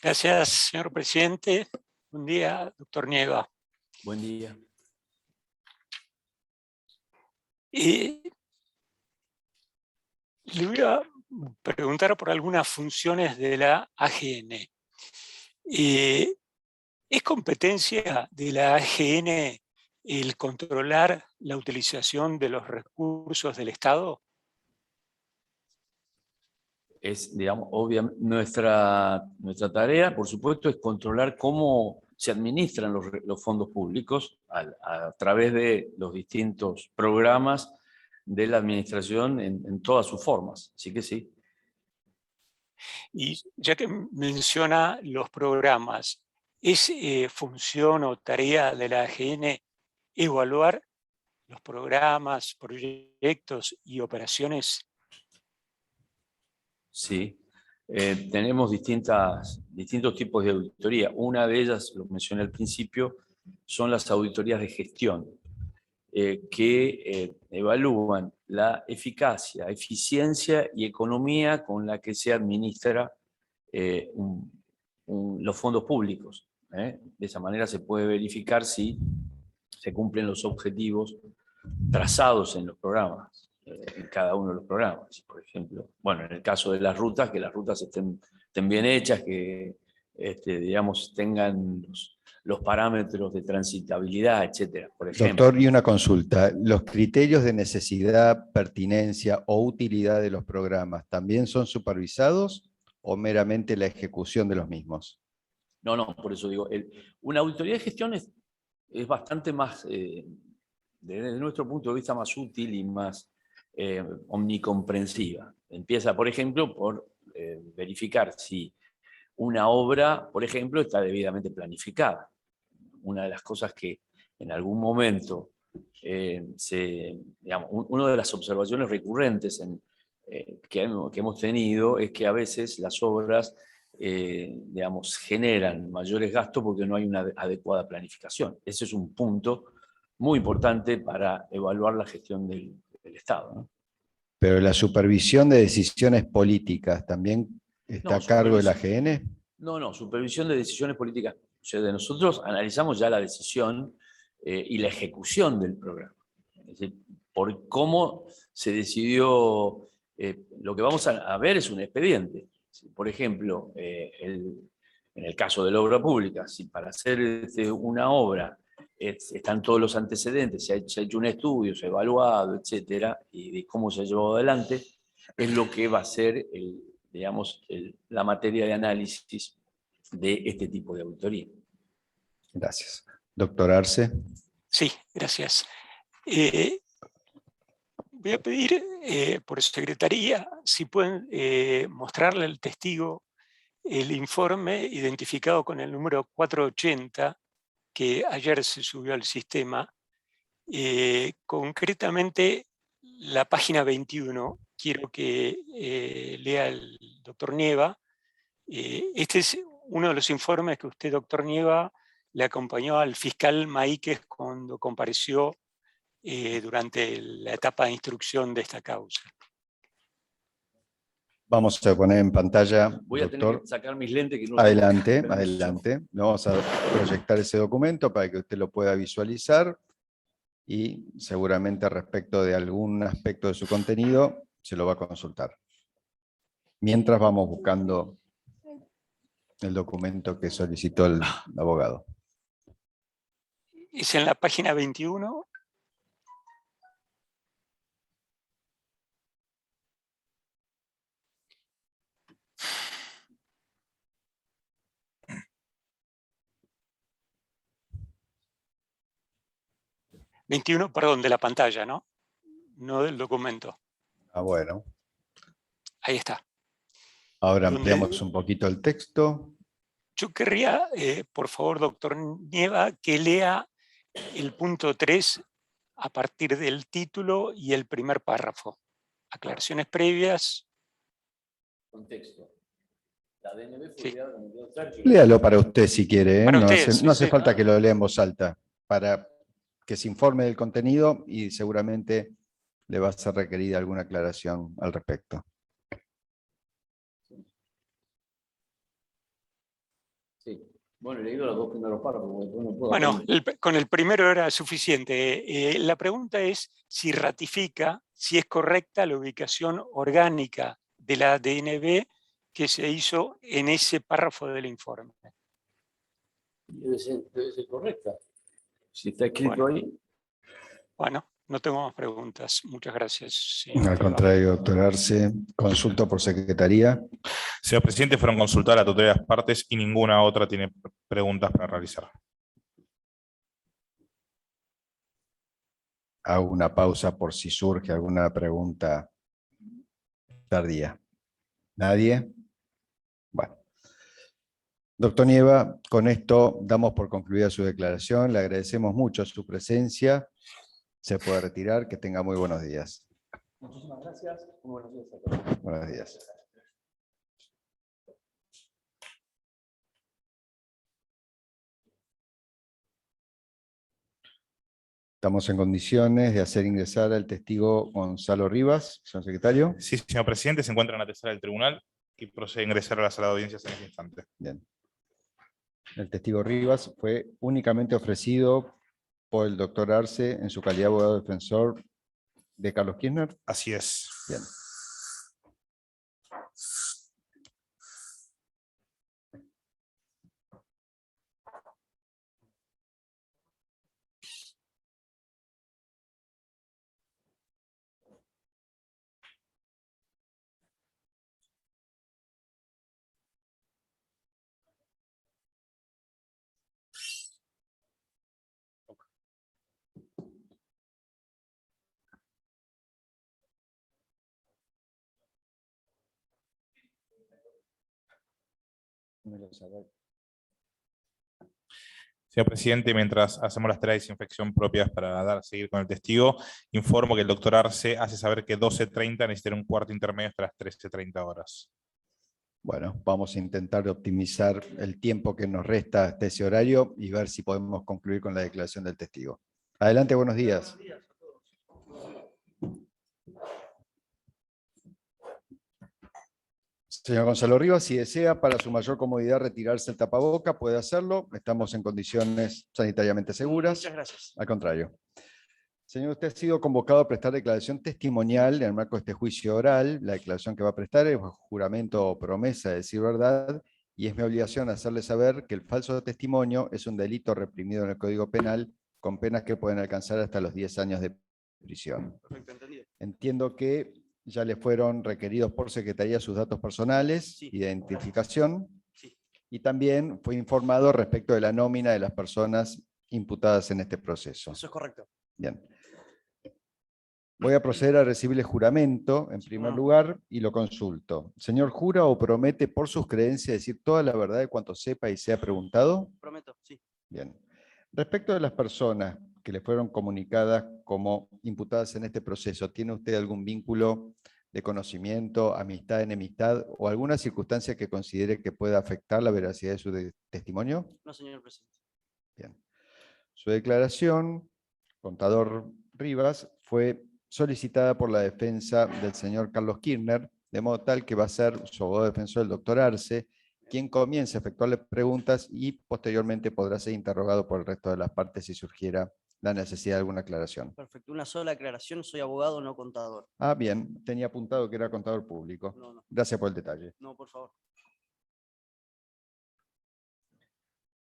Speaker 10: Gracias, señor presidente. Buen día, doctor Nieva.
Speaker 3: Buen día.
Speaker 10: Le voy a preguntar por algunas funciones de la AGN. ¿Es competencia de la AGN el controlar la utilización de los recursos del Estado?
Speaker 3: Es, digamos, obviamente, nuestra tarea, por supuesto, es controlar cómo se administran los fondos públicos a través de los distintos programas de la administración en todas sus formas. Así que sí.
Speaker 10: Y ya que menciona los programas, ¿es función o tarea de la AGN evaluar los programas, proyectos y operaciones?
Speaker 3: Sí. Tenemos distintos tipos de auditoría. Una de ellas, lo mencioné al principio, son las auditorías de gestión, que evalúan la eficacia, eficiencia y economía con la que se administra los fondos públicos. De esa manera se puede verificar si se cumplen los objetivos trazados en los programas, en cada uno de los programas. Por ejemplo, bueno, en el caso de las rutas, que las rutas estén bien hechas, que digamos, tengan los parámetros de transitabilidad, etcétera, por ejemplo.
Speaker 2: Doctor, y una consulta. ¿Los criterios de necesidad, pertinencia o utilidad de los programas también son supervisados o meramente la ejecución de los mismos?
Speaker 3: No, por eso digo, una auditoría de gestión es bastante más, desde nuestro punto de vista, más útil y más omnicomprensiva. Empieza, por ejemplo, por verificar si una obra, por ejemplo, está debidamente planificada. Una de las cosas que en algún momento, digamos, una de las observaciones recurrentes que hemos tenido es que a veces las obras digamos, generan mayores gastos porque no hay una adecuada planificación. Ese es un punto muy importante para evaluar la gestión del Estado, ¿no?
Speaker 2: Pero la supervisión de decisiones políticas también está a cargo de la AGN.
Speaker 3: No, supervisión de decisiones políticas. O sea, nosotros analizamos ya la decisión y la ejecución del programa. Es decir, por cómo se decidió, lo que vamos a ver es un expediente. Por ejemplo, en el caso de la obra pública, si para hacer una obra están todos los antecedentes, se ha hecho un estudio, se ha evaluado, etcétera, y de cómo se ha llevado adelante, es lo que va a ser la materia de análisis de este tipo de auditoría.
Speaker 2: Gracias. Doctor Arce.
Speaker 10: Sí, gracias. Voy a pedir por secretaría si pueden mostrarle al testigo el informe identificado con el número 480 que ayer se subió al sistema. Concretamente, la página 21, quiero que lea el doctor Nieva. Este es uno de los informes que usted, doctor Nieva, le acompañó al fiscal Maíquez cuando compareció durante la etapa de instrucción de esta causa.
Speaker 2: Vamos a poner en pantalla,
Speaker 3: Voy a
Speaker 2: doctor.
Speaker 3: tener que sacar mis lentes. Que no
Speaker 2: Adelante,
Speaker 3: tengo.
Speaker 2: adelante. Vamos a proyectar ese documento para que usted lo pueda visualizar y seguramente respecto de algún aspecto de su contenido se lo va a consultar. Mientras vamos buscando el documento que solicitó el abogado.
Speaker 10: Es en la página 21. Perdón, de la pantalla, ¿no? No del documento.
Speaker 2: Ah, bueno.
Speaker 10: Ahí está.
Speaker 2: Ahora ampliamos un poquito el texto.
Speaker 10: Yo querría, por favor, doctor Nieva, que lea el punto 3 a partir del título y el primer párrafo. Aclaraciones previas.
Speaker 3: Contexto. La DNB fue
Speaker 10: Sí.
Speaker 2: Léalo para usted si quiere.
Speaker 10: Para
Speaker 2: No
Speaker 10: usted,
Speaker 2: hace, no hace
Speaker 10: sí.
Speaker 2: falta que lo lea en voz alta, para que se informe del contenido y seguramente le va a ser requerida alguna aclaración al respecto.
Speaker 3: Sí. Bueno, he leído los dos primeros párrafos. No puedo
Speaker 10: Bueno,
Speaker 3: aprender.
Speaker 10: con el primero era suficiente. La pregunta es si ratifica, si es correcta la ubicación orgánica de la DNB que se hizo en ese párrafo del informe.
Speaker 3: Debe ser correcta. Si está escrito ahí.
Speaker 10: Bueno, no tengo más preguntas. Muchas gracias.
Speaker 2: Al contrario, doctor Arce, consulto por secretaría.
Speaker 1: Señor presidente, fueron consultadas la totalidad de las partes y ninguna otra tiene preguntas para realizar.
Speaker 2: Hago una pausa por si surge alguna pregunta tardía. ¿Nadie? Bueno. Doctor Nieva, con esto damos por concluida su declaración. Le agradecemos mucho su presencia. Se puede retirar. Que tenga muy buenos días.
Speaker 3: Muchísimas gracias. Muy buenos días a todos.
Speaker 2: Buenos días. Estamos en condiciones de hacer ingresar al testigo Gonzalo Rivas, señor secretario.
Speaker 1: Sí, señor presidente, se encuentra en la tercera del tribunal y procede a ingresar a la sala de audiencias en este instante.
Speaker 2: Bien. El testigo Rivas fue únicamente ofrecido por el doctor Arce en su calidad de abogado defensor de Carlos Kirchner.
Speaker 1: Así es.
Speaker 2: Bien.
Speaker 1: Señor presidente, mientras hacemos las tareas de desinfección propias para seguir con el testigo, informo que el doctor Arce hace saber que 12:30 necesitará un cuarto intermedio hasta las 13:30 horas.
Speaker 2: Bueno, vamos a intentar optimizar el tiempo que nos resta hasta ese horario y ver si podemos concluir con la declaración del testigo. Adelante, buenos días. Señor Gonzalo Rivas, si desea para su mayor comodidad retirarse el tapaboca, puede hacerlo. Estamos en condiciones sanitariamente seguras.
Speaker 11: Muchas gracias.
Speaker 2: Al contrario. Señor, usted ha sido convocado a prestar declaración testimonial en el marco de este juicio oral. La declaración que va a prestar es juramento o promesa de decir verdad, y es mi obligación hacerle saber que el falso testimonio es un delito reprimido en el Código Penal con penas que pueden alcanzar hasta los 10 años de prisión.
Speaker 11: Perfecto, entendido.
Speaker 2: Entiendo que ya le fueron requeridos por Secretaría sus datos personales,
Speaker 11: Sí.
Speaker 2: identificación,
Speaker 11: Sí.
Speaker 2: y también fue informado respecto de la nómina de las personas imputadas en este proceso.
Speaker 11: Eso es correcto.
Speaker 2: Bien. Voy a proceder a recibir el juramento en primer lugar y lo consulto. ¿Señor jura o promete por sus creencias decir toda la verdad de cuanto sepa y sea preguntado?
Speaker 11: Prometo, sí.
Speaker 2: Bien. Respecto de las personas que le fueron comunicadas como imputadas en este proceso, ¿tiene usted algún vínculo de conocimiento, amistad, enemistad o alguna circunstancia que considere que pueda afectar la veracidad de su testimonio?
Speaker 11: No, señor presidente.
Speaker 2: Bien. Su declaración, contador Rivas, fue solicitada por la defensa del señor Carlos Kirchner, de modo tal que va a ser su abogado defensor, el doctor Arce, quien comience a efectuarle preguntas y posteriormente podrá ser interrogado por el resto de las partes si surgiera la necesidad de alguna aclaración.
Speaker 11: Perfecto. Una sola aclaración, soy abogado, no contador.
Speaker 2: Ah, bien, tenía apuntado que era contador público.
Speaker 11: No.
Speaker 2: Gracias por el detalle.
Speaker 11: No, por favor.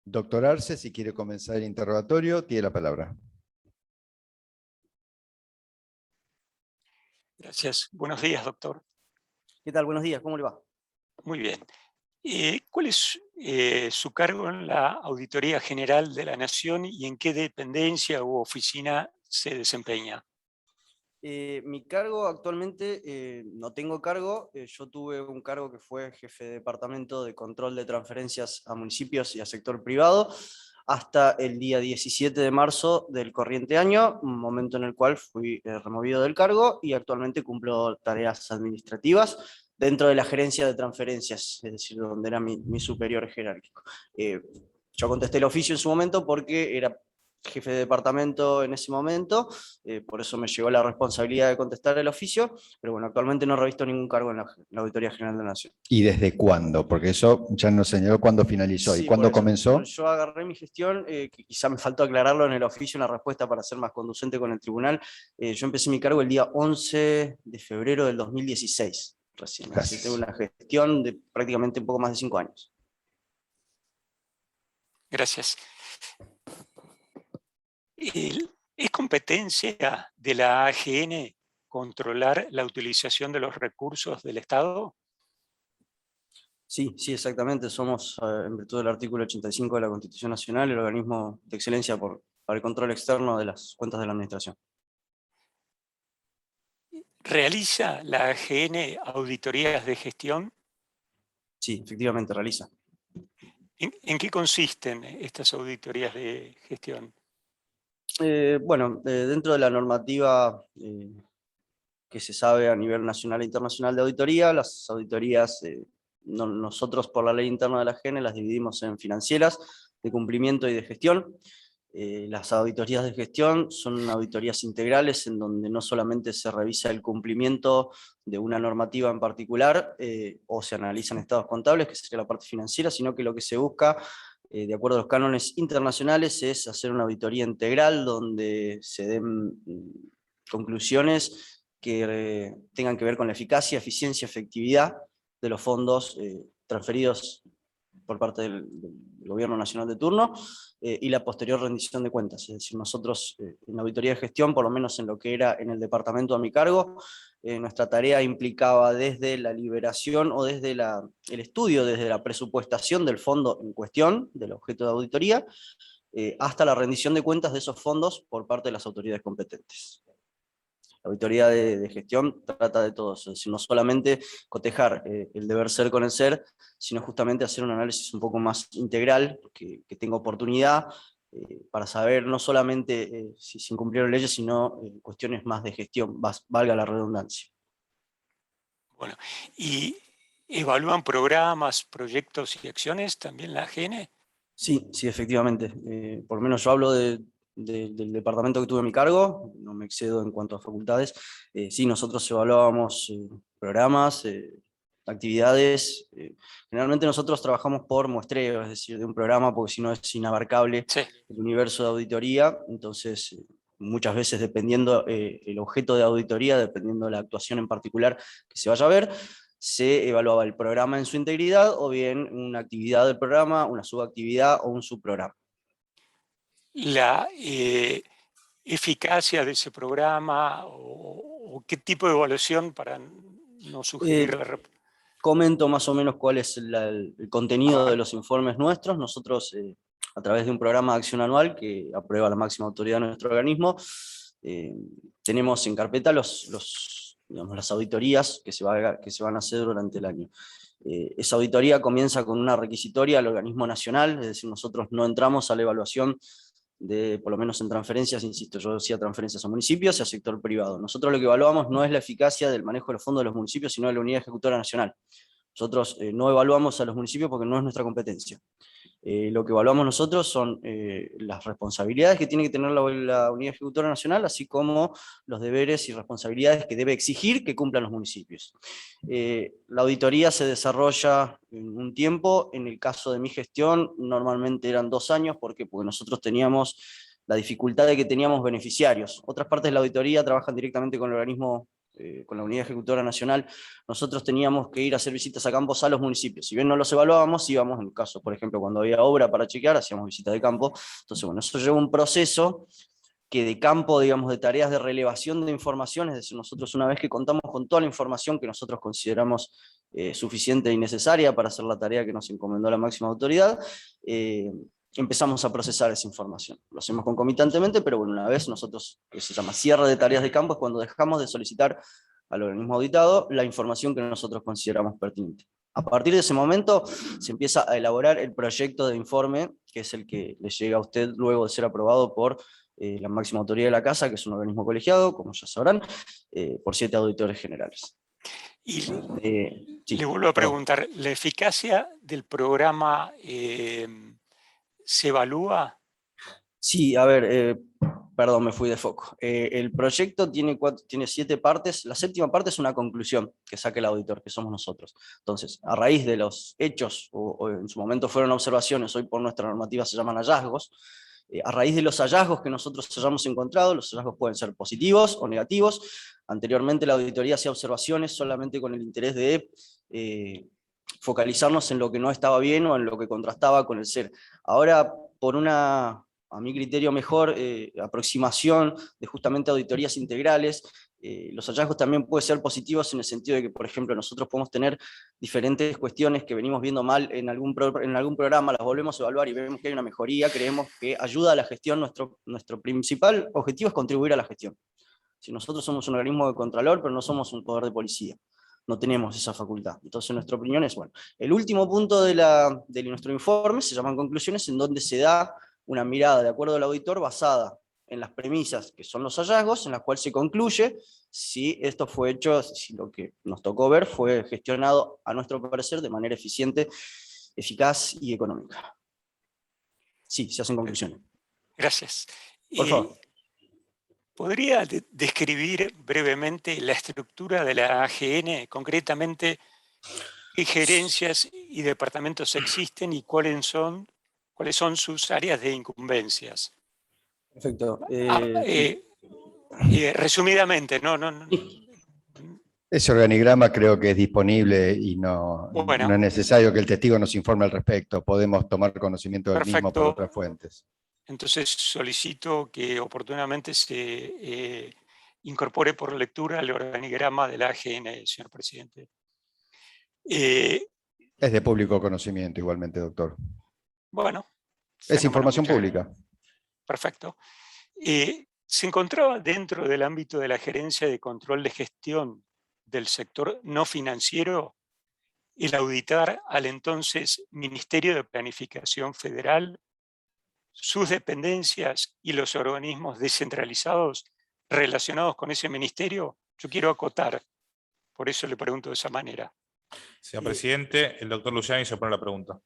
Speaker 2: Doctor Arce, si quiere comenzar el interrogatorio, tiene la palabra.
Speaker 10: Gracias. Buenos días, doctor.
Speaker 11: ¿Qué tal? Buenos días, ¿cómo le va?
Speaker 10: Muy bien. ¿Cuál es su cargo en la Auditoría General de la Nación y en qué dependencia u oficina se desempeña?
Speaker 11: Mi cargo actualmente, no tengo cargo. Yo tuve un cargo que fue jefe de departamento de control de transferencias a municipios y a sector privado hasta el día 17 de marzo del corriente año, un momento en el cual fui removido del cargo y actualmente cumplo tareas administrativas dentro de la gerencia de transferencias, es decir, donde era mi superior jerárquico. Yo contesté el oficio en su momento porque era jefe de departamento en ese momento, por eso me llegó la responsabilidad de contestar el oficio, pero bueno, actualmente no he revisto ningún cargo en la Auditoría General de la Nación.
Speaker 2: ¿Y desde cuándo? Porque eso ya nos señaló cuándo finalizó.
Speaker 11: Sí,
Speaker 2: ¿Y cuándo
Speaker 11: por eso.
Speaker 2: comenzó?
Speaker 11: Yo agarré mi gestión, que quizá me faltó aclararlo en el oficio, en la respuesta para ser más conducente con el tribunal. Yo empecé mi cargo el día 11 de febrero del 2016, recién. Así que tengo una gestión de prácticamente un poco más de 5 años.
Speaker 10: Gracias. ¿Es competencia de la AGN controlar la utilización de los recursos del Estado?
Speaker 11: Sí, exactamente. Somos, en virtud del artículo 85 de la Constitución Nacional, el organismo de excelencia para el control externo de las cuentas de la Administración.
Speaker 10: ¿Realiza la AGN auditorías de gestión?
Speaker 11: Sí, efectivamente realiza.
Speaker 10: ¿En qué consisten estas auditorías de gestión?
Speaker 11: Bueno, dentro de la normativa que se sabe a nivel nacional e internacional de auditoría, las auditorías, nosotros por la ley interna de la AGN las dividimos en financieras, de cumplimiento y de gestión. Las auditorías de gestión son auditorías integrales en donde no solamente se revisa el cumplimiento de una normativa en particular o se analizan estados contables, que sería la parte financiera, sino que lo que se busca, de acuerdo a los cánones internacionales, es hacer una auditoría integral donde se den conclusiones que tengan que ver con la eficacia, eficiencia, efectividad de los fondos transferidos por parte del gobierno nacional de turno y la posterior rendición de cuentas. Es decir, nosotros en la auditoría de gestión, por lo menos en lo que era en el departamento a mi cargo, nuestra tarea implicaba desde la liberación o desde el estudio, desde la presupuestación del fondo en cuestión, del objeto de auditoría, hasta la rendición de cuentas de esos fondos por parte de las autoridades competentes. La auditoría de gestión trata de todo eso, es decir, no solamente cotejar el deber ser con el ser, sino justamente hacer un análisis un poco más integral, que tenga oportunidad para saber no solamente si se incumplieron leyes, sino cuestiones más de gestión, valga la redundancia.
Speaker 10: Bueno, ¿y evalúan programas, proyectos y acciones también la AGN?
Speaker 11: Sí, efectivamente. Por lo menos yo hablo del departamento que tuve a mi cargo, no me excedo en cuanto a facultades. Sí, nosotros evaluábamos programas, actividades. Generalmente nosotros trabajamos por muestreo, es decir, de un programa, porque si no es inabarcable el universo de auditoría. Entonces, muchas veces dependiendo el objeto de auditoría, dependiendo de la actuación en particular que se vaya a ver, se evaluaba el programa en su integridad o bien una actividad del programa, una subactividad o un subprograma.
Speaker 10: La eficacia de ese programa o qué tipo de evaluación para no sugerir la
Speaker 11: comento más o menos cuál es el contenido de los informes nuestros. Nosotros, a través de un programa de acción anual que aprueba la máxima autoridad de nuestro organismo, tenemos en carpeta las auditorías que se van a hacer durante el año. Esa auditoría comienza con una requisitoria al organismo nacional, es decir, nosotros no entramos a la evaluación de, por lo menos en transferencias, insisto, yo decía transferencias a municipios y a sector privado. Nosotros lo que evaluamos no es la eficacia del manejo de los fondos de los municipios, sino de la unidad ejecutora nacional. Nosotros no evaluamos a los municipios porque no es nuestra competencia. Lo que evaluamos nosotros son las responsabilidades que tiene que tener la unidad ejecutora nacional, así como los deberes y responsabilidades que debe exigir que cumplan los municipios. La auditoría se desarrolla en un tiempo. En el caso de mi gestión normalmente eran 2 años. ¿Por qué? Porque nosotros teníamos la dificultad de que teníamos beneficiarios. Otras partes de la auditoría trabajan directamente con el organismo, con la unidad ejecutora nacional. Nosotros teníamos que ir a hacer visitas a campos a los municipios. Si bien no los evaluábamos, íbamos, en el caso, por ejemplo, cuando había obra para chequear, hacíamos visitas de campo. Entonces, bueno, eso lleva un proceso que de campo, digamos, de tareas de relevación de información, es decir, nosotros una vez que contamos con toda la información que nosotros consideramos suficiente y necesaria para hacer la tarea que nos encomendó la máxima autoridad, empezamos a procesar esa información. Lo hacemos concomitantemente, pero bueno, una vez nosotros, que se llama cierre de tareas de campo, es cuando dejamos de solicitar al organismo auditado la información que nosotros consideramos pertinente. A partir de ese momento se empieza a elaborar el proyecto de informe, que es el que le llega a usted luego de ser aprobado por la máxima autoridad de la Casa, que es un organismo colegiado, como ya sabrán, por 7 auditores generales.
Speaker 10: Y
Speaker 11: sí,
Speaker 10: le vuelvo a preguntar, ¿la eficacia del programa se evalúa?
Speaker 11: Sí, a ver, perdón, me fui de foco. El proyecto tiene 7 partes. La 7ª parte es una conclusión que saque el auditor, que somos nosotros. Entonces, a raíz de los hechos, o en su momento fueron observaciones, hoy por nuestra normativa se llaman hallazgos, a raíz de los hallazgos que nosotros hayamos encontrado, los hallazgos pueden ser positivos o negativos. Anteriormente la auditoría hacía observaciones solamente con el interés de focalizarnos en lo que no estaba bien o en lo que contrastaba con el ser. Ahora, por una, a mi criterio, mejor aproximación de justamente auditorías integrales, los hallazgos también pueden ser positivos en el sentido de que, por ejemplo, nosotros podemos tener diferentes cuestiones que venimos viendo mal en algún programa, las volvemos a evaluar y vemos que hay una mejoría, creemos que ayuda a la gestión. Nuestro principal objetivo es contribuir a la gestión. Si nosotros somos un organismo de contralor, pero no somos un poder de policía, no tenemos esa facultad. Entonces nuestra opinión es, bueno, el último punto de nuestro informe se llaman conclusiones, en donde se da una mirada de acuerdo al auditor basada en las premisas que son los hallazgos, en las cuales se concluye si esto fue hecho, si lo que nos tocó ver fue gestionado, a nuestro parecer, de manera eficiente, eficaz y económica. Sí, se hacen conclusiones.
Speaker 10: Gracias.
Speaker 11: Por favor.
Speaker 10: ¿Podría describir brevemente la estructura de la AGN, concretamente qué gerencias y departamentos existen y cuáles son sus áreas de incumbencias?
Speaker 11: Perfecto.
Speaker 10: Resumidamente, no.
Speaker 2: Ese organigrama creo que es disponible y no es necesario que el testigo nos informe al respecto. Podemos tomar conocimiento del mismo por otras fuentes.
Speaker 10: Entonces solicito que oportunamente se incorpore por lectura el organigrama de la AGN, señor presidente.
Speaker 2: Es de público conocimiento igualmente, doctor.
Speaker 10: Bueno.
Speaker 2: Es información pública.
Speaker 10: Perfecto. Se encontraba dentro del ámbito de la gerencia de control de gestión del sector no financiero el auditar al entonces Ministerio de Planificación Federal, sus dependencias y los organismos descentralizados relacionados con ese ministerio. Yo quiero acotar, por eso le pregunto de esa manera.
Speaker 1: Señor presidente, el doctor Luciani se pone la pregunta.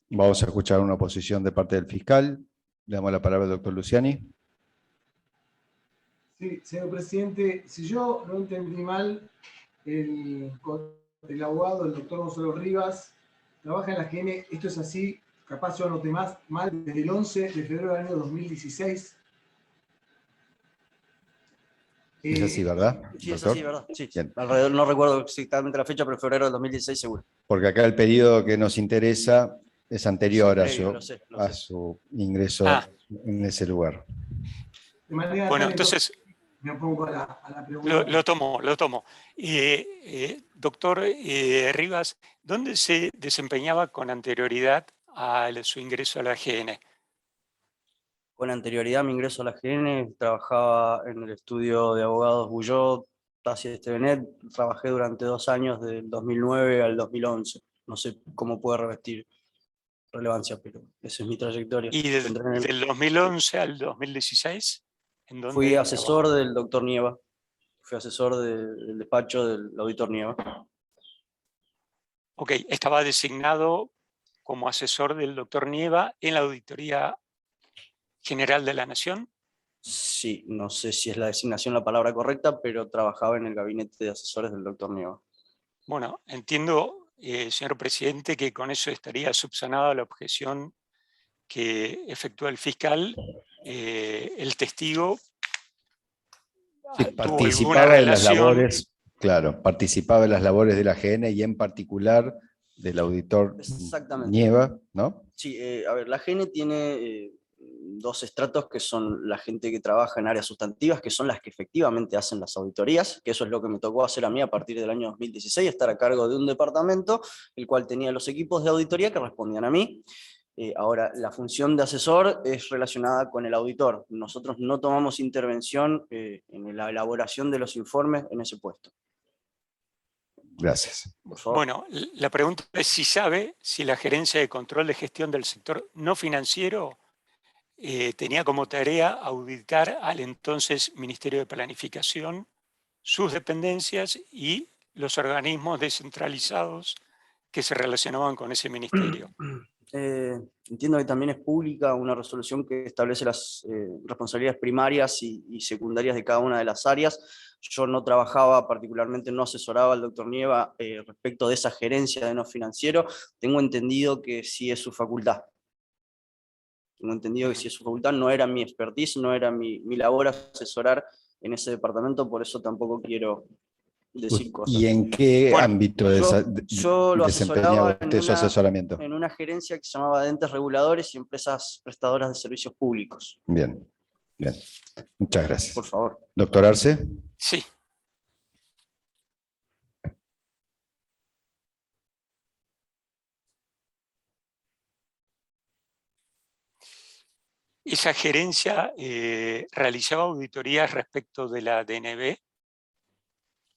Speaker 2: Vamos a escuchar una oposición de parte del fiscal. Le damos la palabra al doctor Luciani.
Speaker 5: Sí, señor presidente, si yo no entendí mal, el el abogado, el doctor Gonzalo Rivas, trabaja en la GN, esto es así, capaz yo anoté mal, desde el 11 de febrero del año 2016.
Speaker 2: Es así, ¿verdad?
Speaker 11: Sí, es
Speaker 2: doctor?
Speaker 11: así, ¿verdad? Sí,
Speaker 2: Bien.
Speaker 11: alrededor, no recuerdo exactamente la fecha, pero febrero del 2016 seguro.
Speaker 2: Porque acá el periodo que nos interesa es anterior
Speaker 11: Sí,
Speaker 2: a,
Speaker 11: previo,
Speaker 2: su,
Speaker 11: lo sé, lo
Speaker 2: a
Speaker 11: sé.
Speaker 2: su ingreso en ese lugar.
Speaker 5: De manera
Speaker 10: Bueno,
Speaker 5: tal,
Speaker 10: entonces
Speaker 5: me opongo a la pregunta.
Speaker 10: lo tomo. Doctor Rivas, ¿dónde se desempeñaba con anterioridad a su ingreso a la GN?
Speaker 11: Con anterioridad a mi ingreso a la GN, trabajaba en el estudio de abogados Bullot, Tassi Estevenet. Trabajé durante 2 años, del 2009 al 2011. No sé cómo puede revestir relevancia, pero esa es mi trayectoria.
Speaker 10: ¿Y del 2011 al 2016? ¿En dónde
Speaker 11: Fui
Speaker 10: trabajó?
Speaker 11: asesor del doctor Nieva. Fui asesor del despacho del auditor Nieva.
Speaker 10: Ok, estaba designado como asesor del doctor Nieva en la Auditoría General de la Nación.
Speaker 11: Sí, no sé si es la designación la palabra correcta, pero trabajaba en el gabinete de asesores del doctor Nieva.
Speaker 10: Bueno, entiendo, señor presidente, que con eso estaría subsanada la objeción que efectúa el fiscal. El testigo
Speaker 2: Sí,
Speaker 10: tuvo alguna
Speaker 2: participaba de las
Speaker 10: relación.
Speaker 2: labores, claro, participaba de las labores de la GN y en particular del auditor
Speaker 11: Exactamente.
Speaker 2: Nieva, ¿no?
Speaker 11: Sí, a ver, la GN tiene 2 estratos, que son la gente que trabaja en áreas sustantivas, que son las que efectivamente hacen las auditorías, que eso es lo que me tocó hacer a mí a partir del año 2016, estar a cargo de un departamento, el cual tenía los equipos de auditoría que respondían a mí. Ahora, la función de asesor es relacionada con el auditor. Nosotros no tomamos intervención en la elaboración de los informes en ese puesto.
Speaker 2: Gracias.
Speaker 11: Por favor.
Speaker 10: Bueno, la pregunta es si sabe si la Gerencia de Control de Gestión del Sector No Financiero tenía como tarea auditar al entonces Ministerio de Planificación, sus dependencias y los organismos descentralizados que se relacionaban con ese ministerio.
Speaker 11: Entiendo que también es pública una resolución que establece las responsabilidades primarias y secundarias de cada una de las áreas. Yo no trabajaba particularmente, no asesoraba al doctor Nieva respecto de esa gerencia de no financiero. Tengo entendido que sí es su facultad. Tengo entendido que sí es su facultad, no era mi expertise, no era mi labor asesorar en ese departamento, por eso tampoco quiero decir cosas.
Speaker 2: ¿Y en qué ámbito
Speaker 11: Yo lo
Speaker 2: desempeñaba
Speaker 11: asesoraba
Speaker 2: usted su asesoramiento?
Speaker 11: en una gerencia que se llamaba de entes reguladores y empresas prestadoras de servicios públicos.
Speaker 2: Bien, bien. Muchas gracias.
Speaker 11: Por favor.
Speaker 2: Doctor Arce.
Speaker 10: Sí. ¿Esa gerencia realizaba auditorías respecto de la DNB?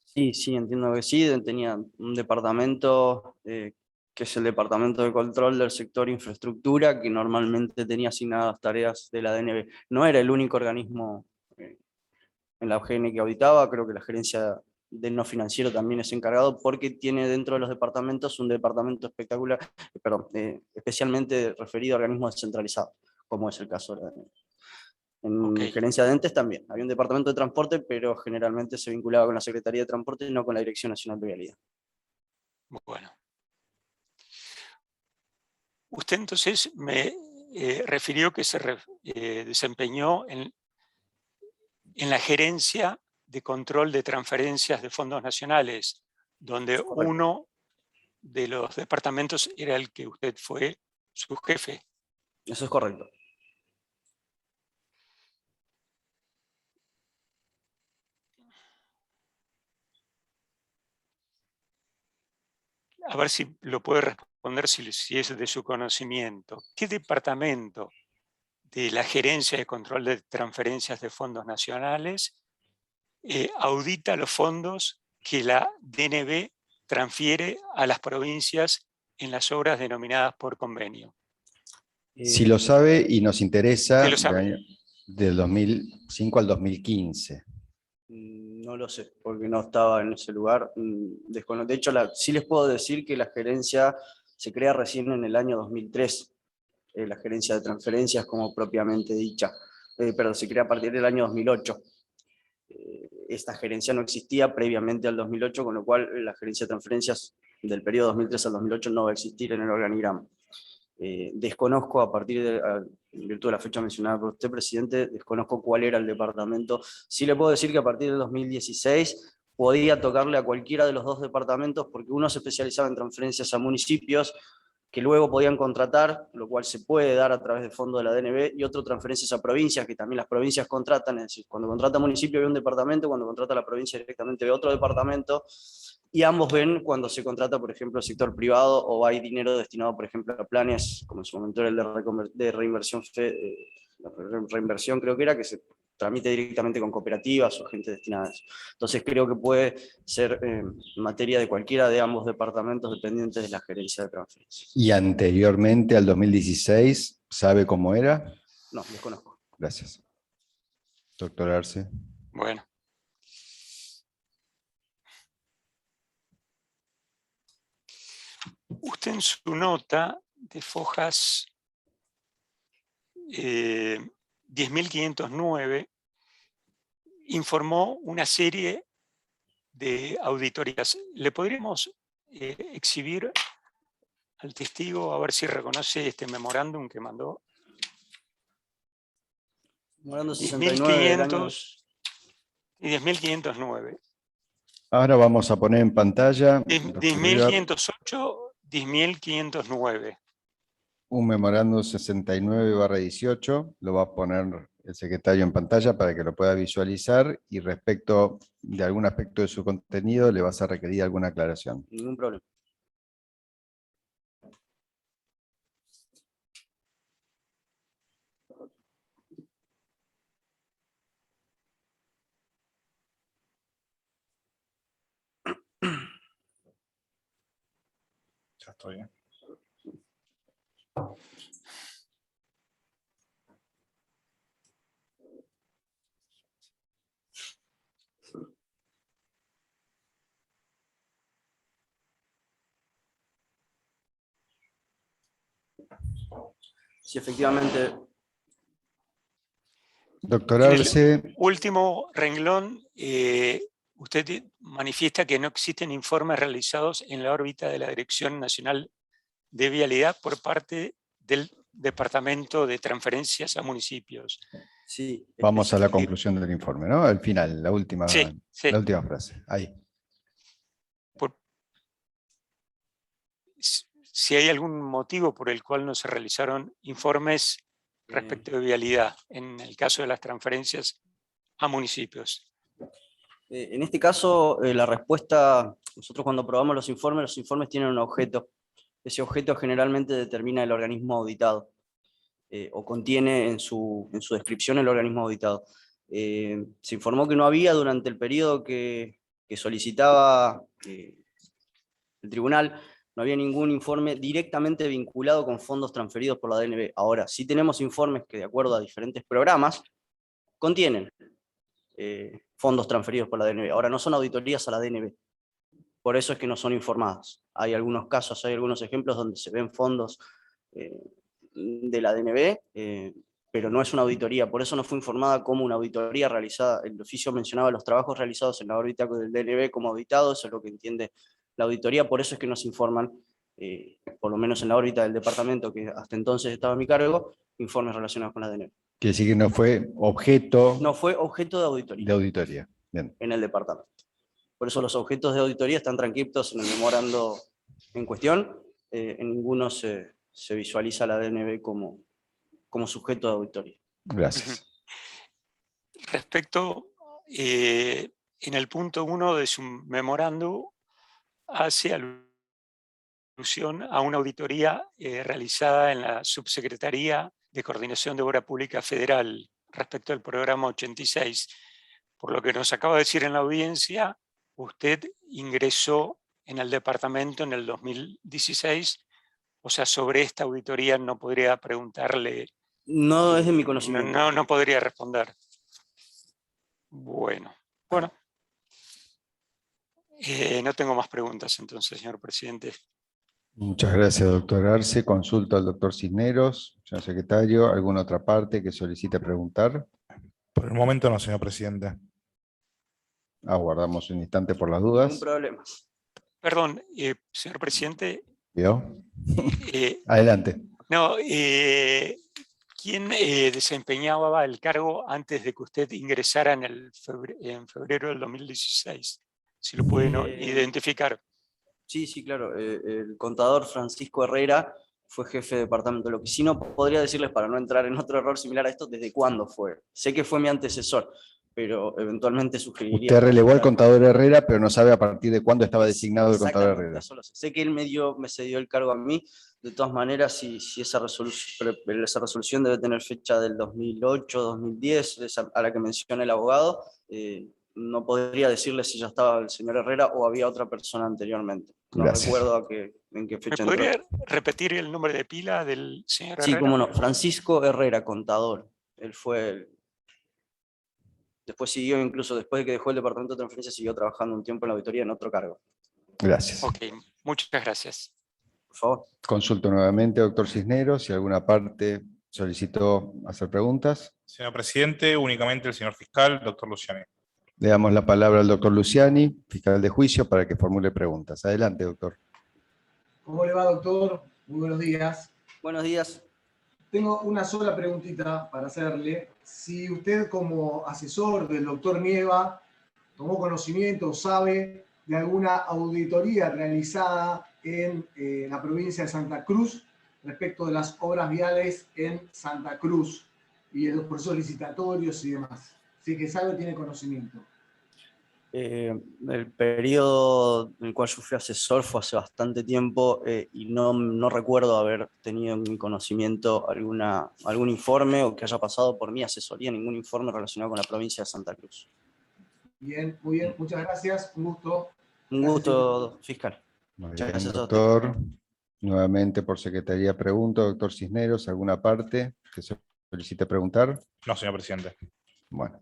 Speaker 11: Sí, entiendo que sí. Tenía un departamento que es el Departamento de Control del Sector Infraestructura, que normalmente tenía asignadas tareas de la DNB. No era el único organismo en la UGN que auditaba, creo que la gerencia del no financiero también es encargado, porque tiene dentro de los departamentos un departamento especialmente referido a organismos descentralizados, como es el caso de la DNB. En gerencia de entes también. Había un departamento de transporte, pero generalmente se vinculaba con la Secretaría de Transporte y no con la Dirección Nacional de Vialidad.
Speaker 10: Bueno. Usted entonces me refirió que se desempeñó en la gerencia de control de transferencias de fondos nacionales, donde uno de los departamentos era el que usted fue su jefe.
Speaker 11: Eso es correcto.
Speaker 10: A ver si lo puede responder, si es de su conocimiento. ¿Qué departamento de la Gerencia de Control de Transferencias de Fondos Nacionales audita los fondos que la DNB transfiere a las provincias en las obras denominadas por convenio?
Speaker 2: Si lo sabe y nos interesa,
Speaker 10: ¿Qué lo sabe?
Speaker 2: del 2005 al 2015.
Speaker 11: No lo sé, porque no estaba en ese lugar. De hecho, sí les puedo decir que la gerencia se crea recién en el año 2003, la gerencia de transferencias como propiamente dicha, pero se crea a partir del año 2008. esta gerencia no existía previamente al 2008, con lo cual la gerencia de transferencias del periodo 2003 al 2008 no va a existir en el organigrama. Desconozco, en virtud de la fecha mencionada por usted, presidente, desconozco cuál era el departamento. Sí le puedo decir que a partir del 2016 podía tocarle a cualquiera de los dos departamentos, porque uno se especializaba en transferencias a municipios, que luego podían contratar, lo cual se puede dar a través del fondo de la DNB, y otro transferencias a provincias, que también las provincias contratan, es decir, cuando contrata municipio ve un departamento, cuando contrata la provincia directamente ve otro departamento, y ambos ven cuando se contrata, por ejemplo, el sector privado, o hay dinero destinado, por ejemplo, a planes, como en su momento era el de reinversión, reinversión creo que era, que se tramite directamente con cooperativas o gente destinada a eso. Entonces creo que puede ser materia de cualquiera de ambos departamentos dependientes de la gerencia de transferencias.
Speaker 2: Y anteriormente al 2016, ¿sabe cómo era?
Speaker 11: No, desconozco.
Speaker 2: Gracias. Doctor Arce.
Speaker 10: Bueno. Usted en su nota de fojas 10.509 informó una serie de auditorías. ¿Le podríamos exhibir al testigo a ver si reconoce este memorándum que mandó?
Speaker 11: Memorándum 69
Speaker 10: 10.500 y 10.509.
Speaker 2: Ahora vamos a poner en pantalla
Speaker 10: 10.508, 10.509.
Speaker 2: un memorándum 69/18, lo va a poner el secretario en pantalla para que lo pueda visualizar, y respecto de algún aspecto de su contenido le vas a requerir alguna aclaración.
Speaker 11: Ningún problema.
Speaker 1: Ya estoy bien.
Speaker 11: Sí, efectivamente.
Speaker 2: Doctor
Speaker 10: En
Speaker 2: Arce.
Speaker 10: el último renglón, usted manifiesta que no existen informes realizados en la órbita de la Dirección Nacional de Vialidad por parte del Departamento de Transferencias a Municipios.
Speaker 11: Sí.
Speaker 2: Vamos a la conclusión del informe, ¿no? Al final, la última frase. Ahí.
Speaker 10: Si hay algún motivo por el cual no se realizaron informes respecto de vialidad en el caso de las transferencias a municipios.
Speaker 11: En este caso, la respuesta, nosotros cuando probamos los informes tienen un objeto. Ese objeto generalmente determina el organismo auditado, o contiene en su descripción el organismo auditado. Se informó que no había durante el periodo que solicitaba el tribunal, no había ningún informe directamente vinculado con fondos transferidos por la DNB. Ahora, sí tenemos informes que, de acuerdo a diferentes programas, contienen fondos transferidos por la DNB. Ahora, no son auditorías a la DNB. Por eso es que no son informadas. Hay algunos casos, hay algunos ejemplos donde se ven fondos de la DNB, pero no es una auditoría. Por eso no fue informada como una auditoría realizada. El oficio mencionaba los trabajos realizados en la órbita del DNB como auditados, eso es lo que entiende la auditoría. Por eso es que nos informan, por lo menos en la órbita del departamento que hasta entonces estaba a mi cargo, informes relacionados con la DNB.
Speaker 2: Quiere decir que no fue objeto...
Speaker 11: No fue objeto de auditoría.
Speaker 2: De auditoría. Bien.
Speaker 11: En el departamento. Por eso los objetos de auditoría están transcriptos en el memorando en cuestión. En ninguno se visualiza la DNB como sujeto de auditoría.
Speaker 2: Gracias.
Speaker 10: Respecto, en el punto 1 de su memorando, hace alusión a una auditoría realizada en la Subsecretaría de Coordinación de Obra Pública Federal respecto al programa 86. Por lo que nos acaba de decir en la audiencia, usted ingresó en el departamento en el 2016, o sea, sobre esta auditoría no podría preguntarle.
Speaker 11: No es de mi conocimiento.
Speaker 10: No podría responder. Bueno. No tengo más preguntas entonces, señor presidente.
Speaker 2: Muchas gracias, doctor Arce. Consulto al doctor Cisneros. Señor secretario, ¿alguna otra parte que solicite preguntar?
Speaker 1: Por el momento no, señor presidente.
Speaker 2: Aguardamos un instante por las
Speaker 11: Ningún
Speaker 2: dudas.
Speaker 11: problema.
Speaker 10: Perdón, señor presidente.
Speaker 2: ¿Vio?
Speaker 10: eh,
Speaker 2: Adelante.
Speaker 10: no, ¿quién desempeñaba el cargo antes de que usted ingresara en febrero del 2016? Si lo pueden identificar.
Speaker 11: Sí, sí, claro. El contador Francisco Herrera fue jefe de departamento. Lo que sí no podría decirles, para no entrar en otro error similar a esto, desde cuándo fue. Sé que fue mi antecesor, pero eventualmente sugeriría...
Speaker 2: Usted relevó al contador Herrera, pero no sabe a partir de cuándo estaba designado el contador
Speaker 11: Exactamente,
Speaker 2: Herrera.
Speaker 11: eso lo sé. Sé que él me cedió el cargo a mí. De todas maneras, si esa resolución debe tener fecha del 2008, 2010, esa a la que menciona el abogado, no podría decirle si ya estaba el señor Herrera o había otra persona anteriormente. No
Speaker 2: Gracias.
Speaker 11: recuerdo en qué
Speaker 10: ¿Me
Speaker 11: fecha entró.
Speaker 10: podría repetir el nombre de pila del señor
Speaker 11: Sí,
Speaker 10: Herrera?
Speaker 11: cómo no. Francisco Herrera, contador. Él fue... Después siguió, incluso después de que dejó el departamento de transferencia, siguió trabajando un tiempo en la auditoría en otro cargo.
Speaker 2: Gracias.
Speaker 10: Ok, muchas gracias.
Speaker 11: Por favor.
Speaker 2: Consulto nuevamente, doctor Cisneros, si alguna parte solicitó hacer preguntas.
Speaker 1: Señor presidente, únicamente el señor fiscal, doctor Luciani.
Speaker 2: Le damos la palabra al doctor Luciani, fiscal de juicio, para que formule preguntas. Adelante, doctor.
Speaker 5: ¿Cómo le va, doctor? Muy buenos días.
Speaker 11: Buenos días.
Speaker 5: Tengo una sola preguntita para hacerle. Si usted, como asesor del doctor Nieva, tomó conocimiento o sabe de alguna auditoría realizada en la provincia de Santa Cruz respecto de las obras viales en Santa Cruz y de los procesos licitatorios y demás. Si que sabe, tiene conocimiento.
Speaker 11: El periodo en el cual yo fui asesor fue hace bastante tiempo y no recuerdo haber tenido en mi conocimiento algún informe o que haya pasado por mi asesoría, ningún informe relacionado con la provincia de Santa Cruz.
Speaker 5: Bien, muy bien, muchas gracias, un gusto.
Speaker 11: Un gusto, fiscal.
Speaker 2: Muchas
Speaker 11: gracias a usted.
Speaker 2: doctor. Nuevamente por secretaría pregunto, doctor Cisneros, ¿alguna parte que se solicite preguntar?
Speaker 1: No, señor presidente.
Speaker 2: Bueno.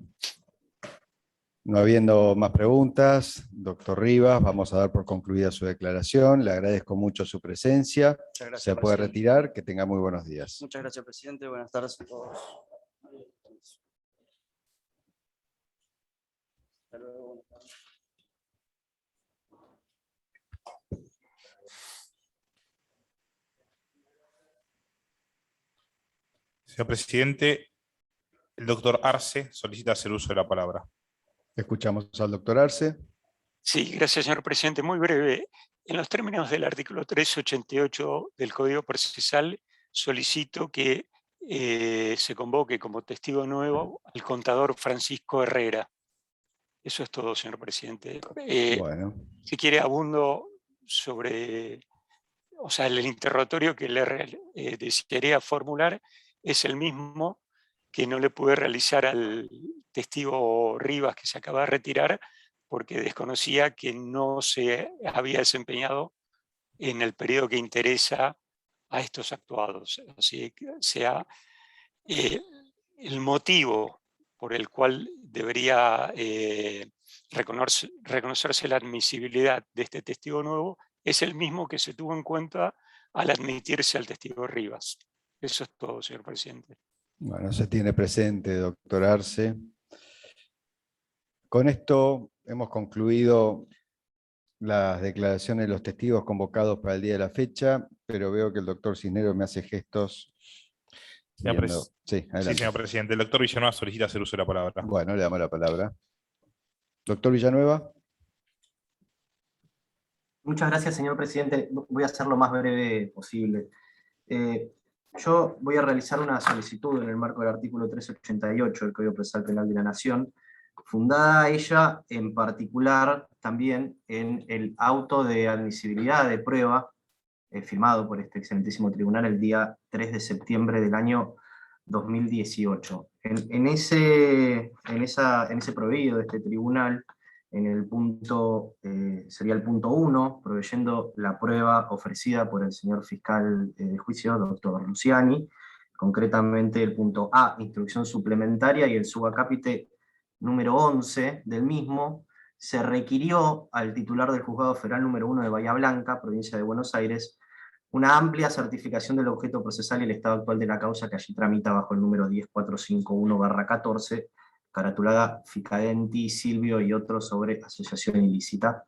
Speaker 2: No habiendo más preguntas, doctor Rivas, vamos a dar por concluida su declaración. Le agradezco mucho su presencia.
Speaker 11: Muchas gracias,
Speaker 2: Se puede
Speaker 11: presidente.
Speaker 2: retirar. Que tenga muy buenos días.
Speaker 11: Muchas gracias, presidente. Buenas tardes a todos. Hasta luego.
Speaker 1: Señor presidente, el doctor Arce solicita hacer uso de la palabra.
Speaker 2: Escuchamos al doctor Arce.
Speaker 10: Sí, gracias, señor presidente. Muy breve. En los términos del artículo 388 del Código Procesal, solicito que se convoque como testigo nuevo al contador Francisco Herrera. Eso es todo, señor presidente.
Speaker 2: Bueno.
Speaker 10: Si quiere, abundo sobre... O sea, el interrogatorio que le desearía formular es el mismo que no le pude realizar al testigo Rivas, que se acaba de retirar, porque desconocía que no se había desempeñado en el periodo que interesa a estos actuados. Así que sea el motivo por el cual debería reconocerse la admisibilidad de este testigo nuevo es el mismo que se tuvo en cuenta al admitirse al testigo Rivas. Eso es todo, señor presidente.
Speaker 2: Bueno, se tiene presente, doctor Arce. Con esto hemos concluido las declaraciones de los testigos convocados para el día de la fecha, pero veo que el doctor Cisneros me hace gestos. Sí, adelante.
Speaker 1: Sí, señor presidente. El doctor Villanueva solicita hacer uso de la palabra.
Speaker 2: Bueno, le damos la palabra. Doctor Villanueva.
Speaker 6: Muchas gracias, señor presidente. Voy a ser lo más breve posible. Yo voy a realizar una solicitud en el marco del artículo 388 del Código Procesal Penal de la Nación, fundada ella en particular también en el auto de admisibilidad de prueba firmado por este excelentísimo tribunal el día 3 de septiembre del año 2018. En ese proveído de este tribunal, en el punto, sería el punto 1, proveyendo la prueba ofrecida por el señor fiscal de juicio, doctor Luciani, concretamente el punto A, instrucción suplementaria, y el subacápite número 11 del mismo, se requirió al titular del Juzgado Federal número 1 de Bahía Blanca, provincia de Buenos Aires, una amplia certificación del objeto procesal y el estado actual de la causa que allí tramita bajo el número 10451/14, caratulada Ficadenti, Silvio y otros sobre asociación ilícita.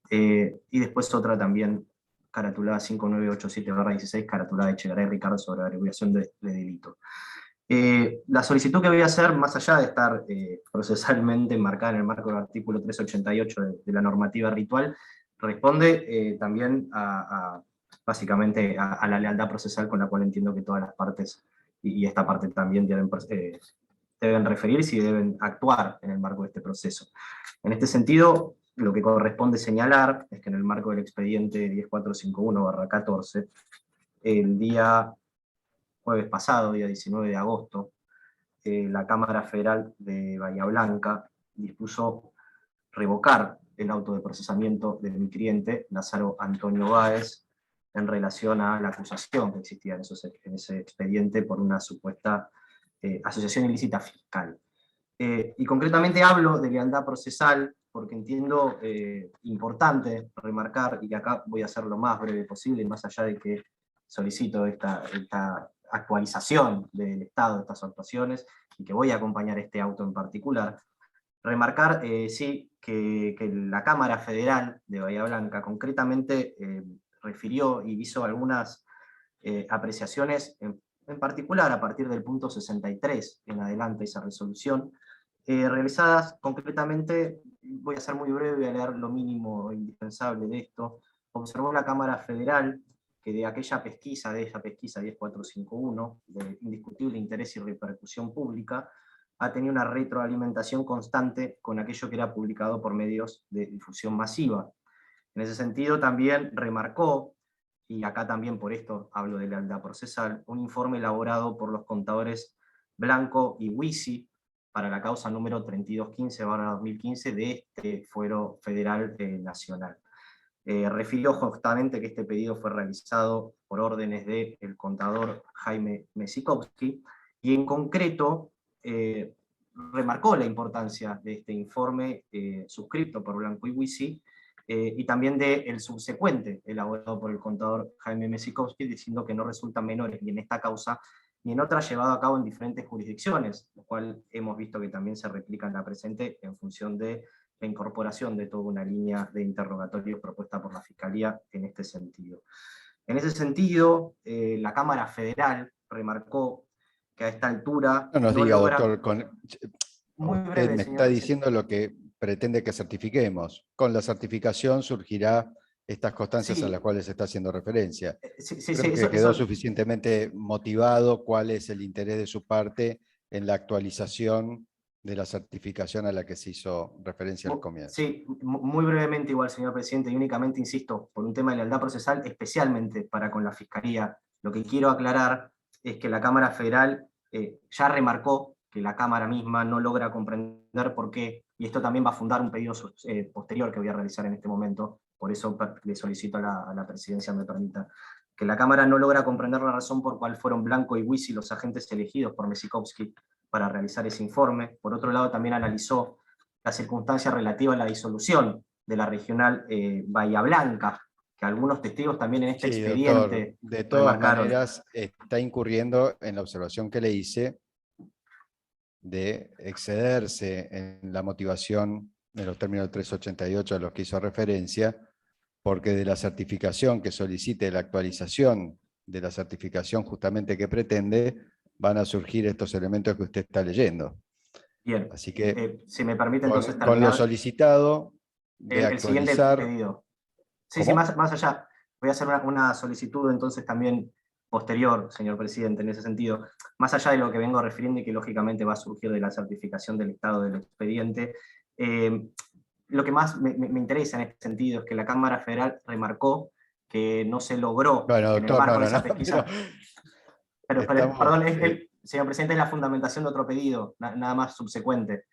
Speaker 6: Y después otra también caratulada 5987/16, caratulada Echegaray Ricardo sobre abreviación de delito. La solicitud que voy a hacer, más allá de estar procesalmente enmarcada en el marco del artículo 388 de la normativa ritual, responde también básicamente a la lealtad procesal con la cual entiendo que todas las partes, y esta parte también deben referirse y deben actuar en el marco de este proceso. En este sentido, lo que corresponde señalar es que en el marco del expediente 10451/14, el día jueves pasado, día 19 de agosto, la Cámara Federal de Bahía Blanca dispuso revocar el auto de procesamiento de mi cliente, Lázaro Antonio Báez, en relación a la acusación que existía en ese expediente por una supuesta asociación ilícita fiscal. Y concretamente hablo de lealtad procesal porque entiendo importante remarcar, y que acá voy a ser lo más breve posible, más allá de que solicito esta actualización del estado de estas actuaciones, y que voy a acompañar este auto en particular, remarcar, sí, que la Cámara Federal de Bahía Blanca concretamente refirió y hizo algunas apreciaciones, en particular a partir del punto 63 en adelante esa resolución, realizadas concretamente, voy a ser muy breve, voy a leer lo mínimo indispensable de esto. Observó la Cámara Federal que de aquella pesquisa, 10451, de indiscutible interés y repercusión pública, ha tenido una retroalimentación constante con aquello que era publicado por medios de difusión masiva. En ese sentido también remarcó, y acá también por esto hablo de lealtad procesal, un informe elaborado por los contadores Blanco y Huisi para la causa número 3215/2015 de este Fuero Federal Nacional. Refirió justamente que este pedido fue realizado por órdenes del contador Jaime Mesikovsky, y en concreto remarcó la importancia de este informe suscrito por Blanco y Huisi, y también del subsecuente elaborado por el contador Jaime Mesikovsky, diciendo que no resultan menores ni en esta causa ni en otras llevado a cabo en diferentes jurisdicciones, lo cual hemos visto que también se replica en la presente en función de la incorporación de toda una línea de interrogatorios propuesta por la Fiscalía en este sentido. En ese sentido, la Cámara Federal remarcó que a esta altura...
Speaker 2: No nos diga,
Speaker 6: logra...
Speaker 2: doctor, usted me está diciendo lo que pretende que certifiquemos. Con la certificación surgirá estas constancias a las cuales se está haciendo referencia. Creo que quedó suficientemente motivado cuál es el interés de su parte en la actualización de la certificación a la que se hizo referencia al comienzo.
Speaker 6: Sí, muy brevemente igual, señor presidente, y únicamente insisto, por un tema de lealtad procesal, especialmente para con la Fiscalía, lo que quiero aclarar es que la Cámara Federal ya remarcó que la Cámara misma no logra comprender por qué, y esto también va a fundar un pedido posterior que voy a realizar en este momento, por eso le solicito a la presidencia me permita, que la Cámara no logra comprender la razón por cual fueron Blanco y Huisi los agentes elegidos por Mesikovsky para realizar ese informe. Por otro lado, también analizó la circunstancia relativa a la disolución de la regional Bahía Blanca, que algunos testigos también en este expediente...
Speaker 2: Doctor, de todas maneras, está incurriendo en la observación que le hice de excederse en la motivación de los términos del 388 a los que hizo referencia, porque de la certificación que solicite, la actualización de la certificación justamente que pretende, van a surgir estos elementos que usted está leyendo.
Speaker 6: Bien,
Speaker 2: así que
Speaker 6: si me permite entonces
Speaker 2: con lo solicitado de
Speaker 6: el siguiente pedido. Sí, sí, más allá, voy a hacer una solicitud entonces también posterior, señor presidente, en ese sentido, más allá de lo que vengo refiriendo y que lógicamente va a surgir de la certificación del estado del expediente, lo que más me interesa en este sentido es que la Cámara Federal remarcó que no se logró en el marco de esa pesquisa... Pero, perdón, señor presidente, es la fundamentación de otro pedido, nada más subsecuente.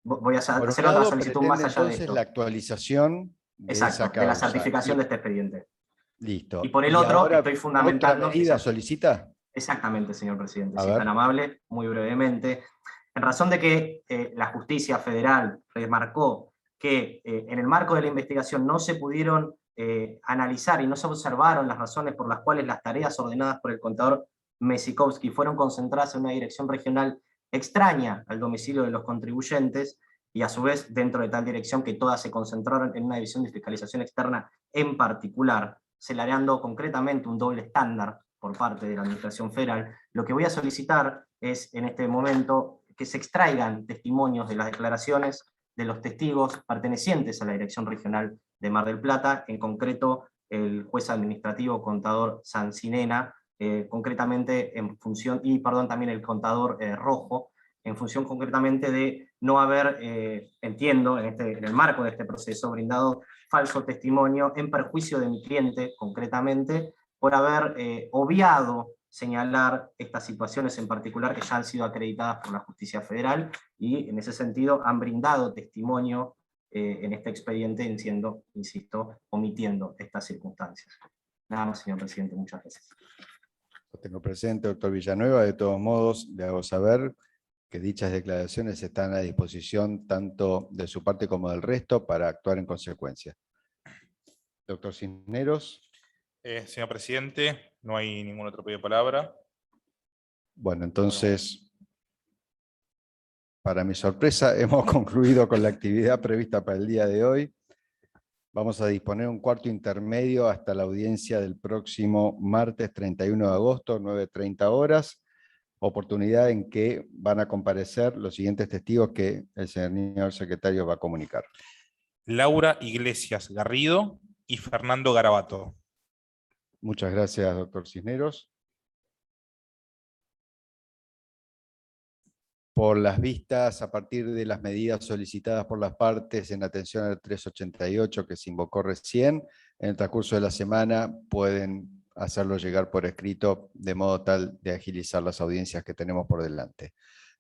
Speaker 6: Voy a hacer otra solicitud más allá de esto.
Speaker 2: La actualización de esa causa,
Speaker 6: de la certificación de este expediente.
Speaker 2: Listo.
Speaker 6: Y por el otro, estoy fundamentando...
Speaker 2: ¿Otra medida solicita?
Speaker 6: Exactamente, señor presidente, si es tan amable, muy brevemente. En razón de que la justicia federal remarcó que en el marco de la investigación no se pudieron analizar y no se observaron las razones por las cuales las tareas ordenadas por el contador Mesikovsky fueron concentradas en una dirección regional extraña al domicilio de los contribuyentes y a su vez dentro de tal dirección que todas se concentraron en una división de fiscalización externa en particular, señalando concretamente un doble estándar por parte de la Administración Federal. Lo que voy a solicitar es en este momento que se extraigan testimonios de las declaraciones de los testigos pertenecientes a la Dirección Regional de Mar del Plata, en concreto el juez administrativo contador Sancinena, concretamente en función, y perdón, también el contador Rojo, en función concretamente de no haber, entiendo, en el marco de este proceso, brindado falso testimonio en perjuicio de mi cliente, concretamente, por haber obviado señalar estas situaciones en particular que ya han sido acreditadas por la Justicia Federal, y en ese sentido han brindado testimonio en este expediente, siendo, insisto, omitiendo estas circunstancias. Nada más, señor presidente, muchas gracias.
Speaker 2: Lo tengo presente, doctor Villanueva. De todos modos, le hago saber que dichas declaraciones están a disposición tanto de su parte como del resto para actuar en consecuencia. Doctor Cisneros.
Speaker 1: Señor presidente, no hay ningún otro pedido de palabra.
Speaker 2: Bueno, entonces, para mi sorpresa, hemos concluido con la actividad prevista para el día de hoy. Vamos a disponer un cuarto intermedio hasta la audiencia del próximo martes 31 de agosto, 9:30 horas, oportunidad en que van a comparecer los siguientes testigos que el señor secretario va a comunicar.
Speaker 1: Laura Iglesias Garrido y Fernando Garabato.
Speaker 2: Muchas gracias, doctor Cisneros. Por las vistas, a partir de las medidas solicitadas por las partes en atención al 388 que se invocó recién, en el transcurso de la semana pueden hacerlo llegar por escrito de modo tal de agilizar las audiencias que tenemos por delante.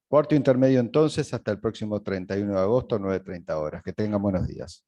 Speaker 2: Cuarto intermedio entonces, hasta el próximo 31 de agosto, 9:30 horas. Que tengan buenos días.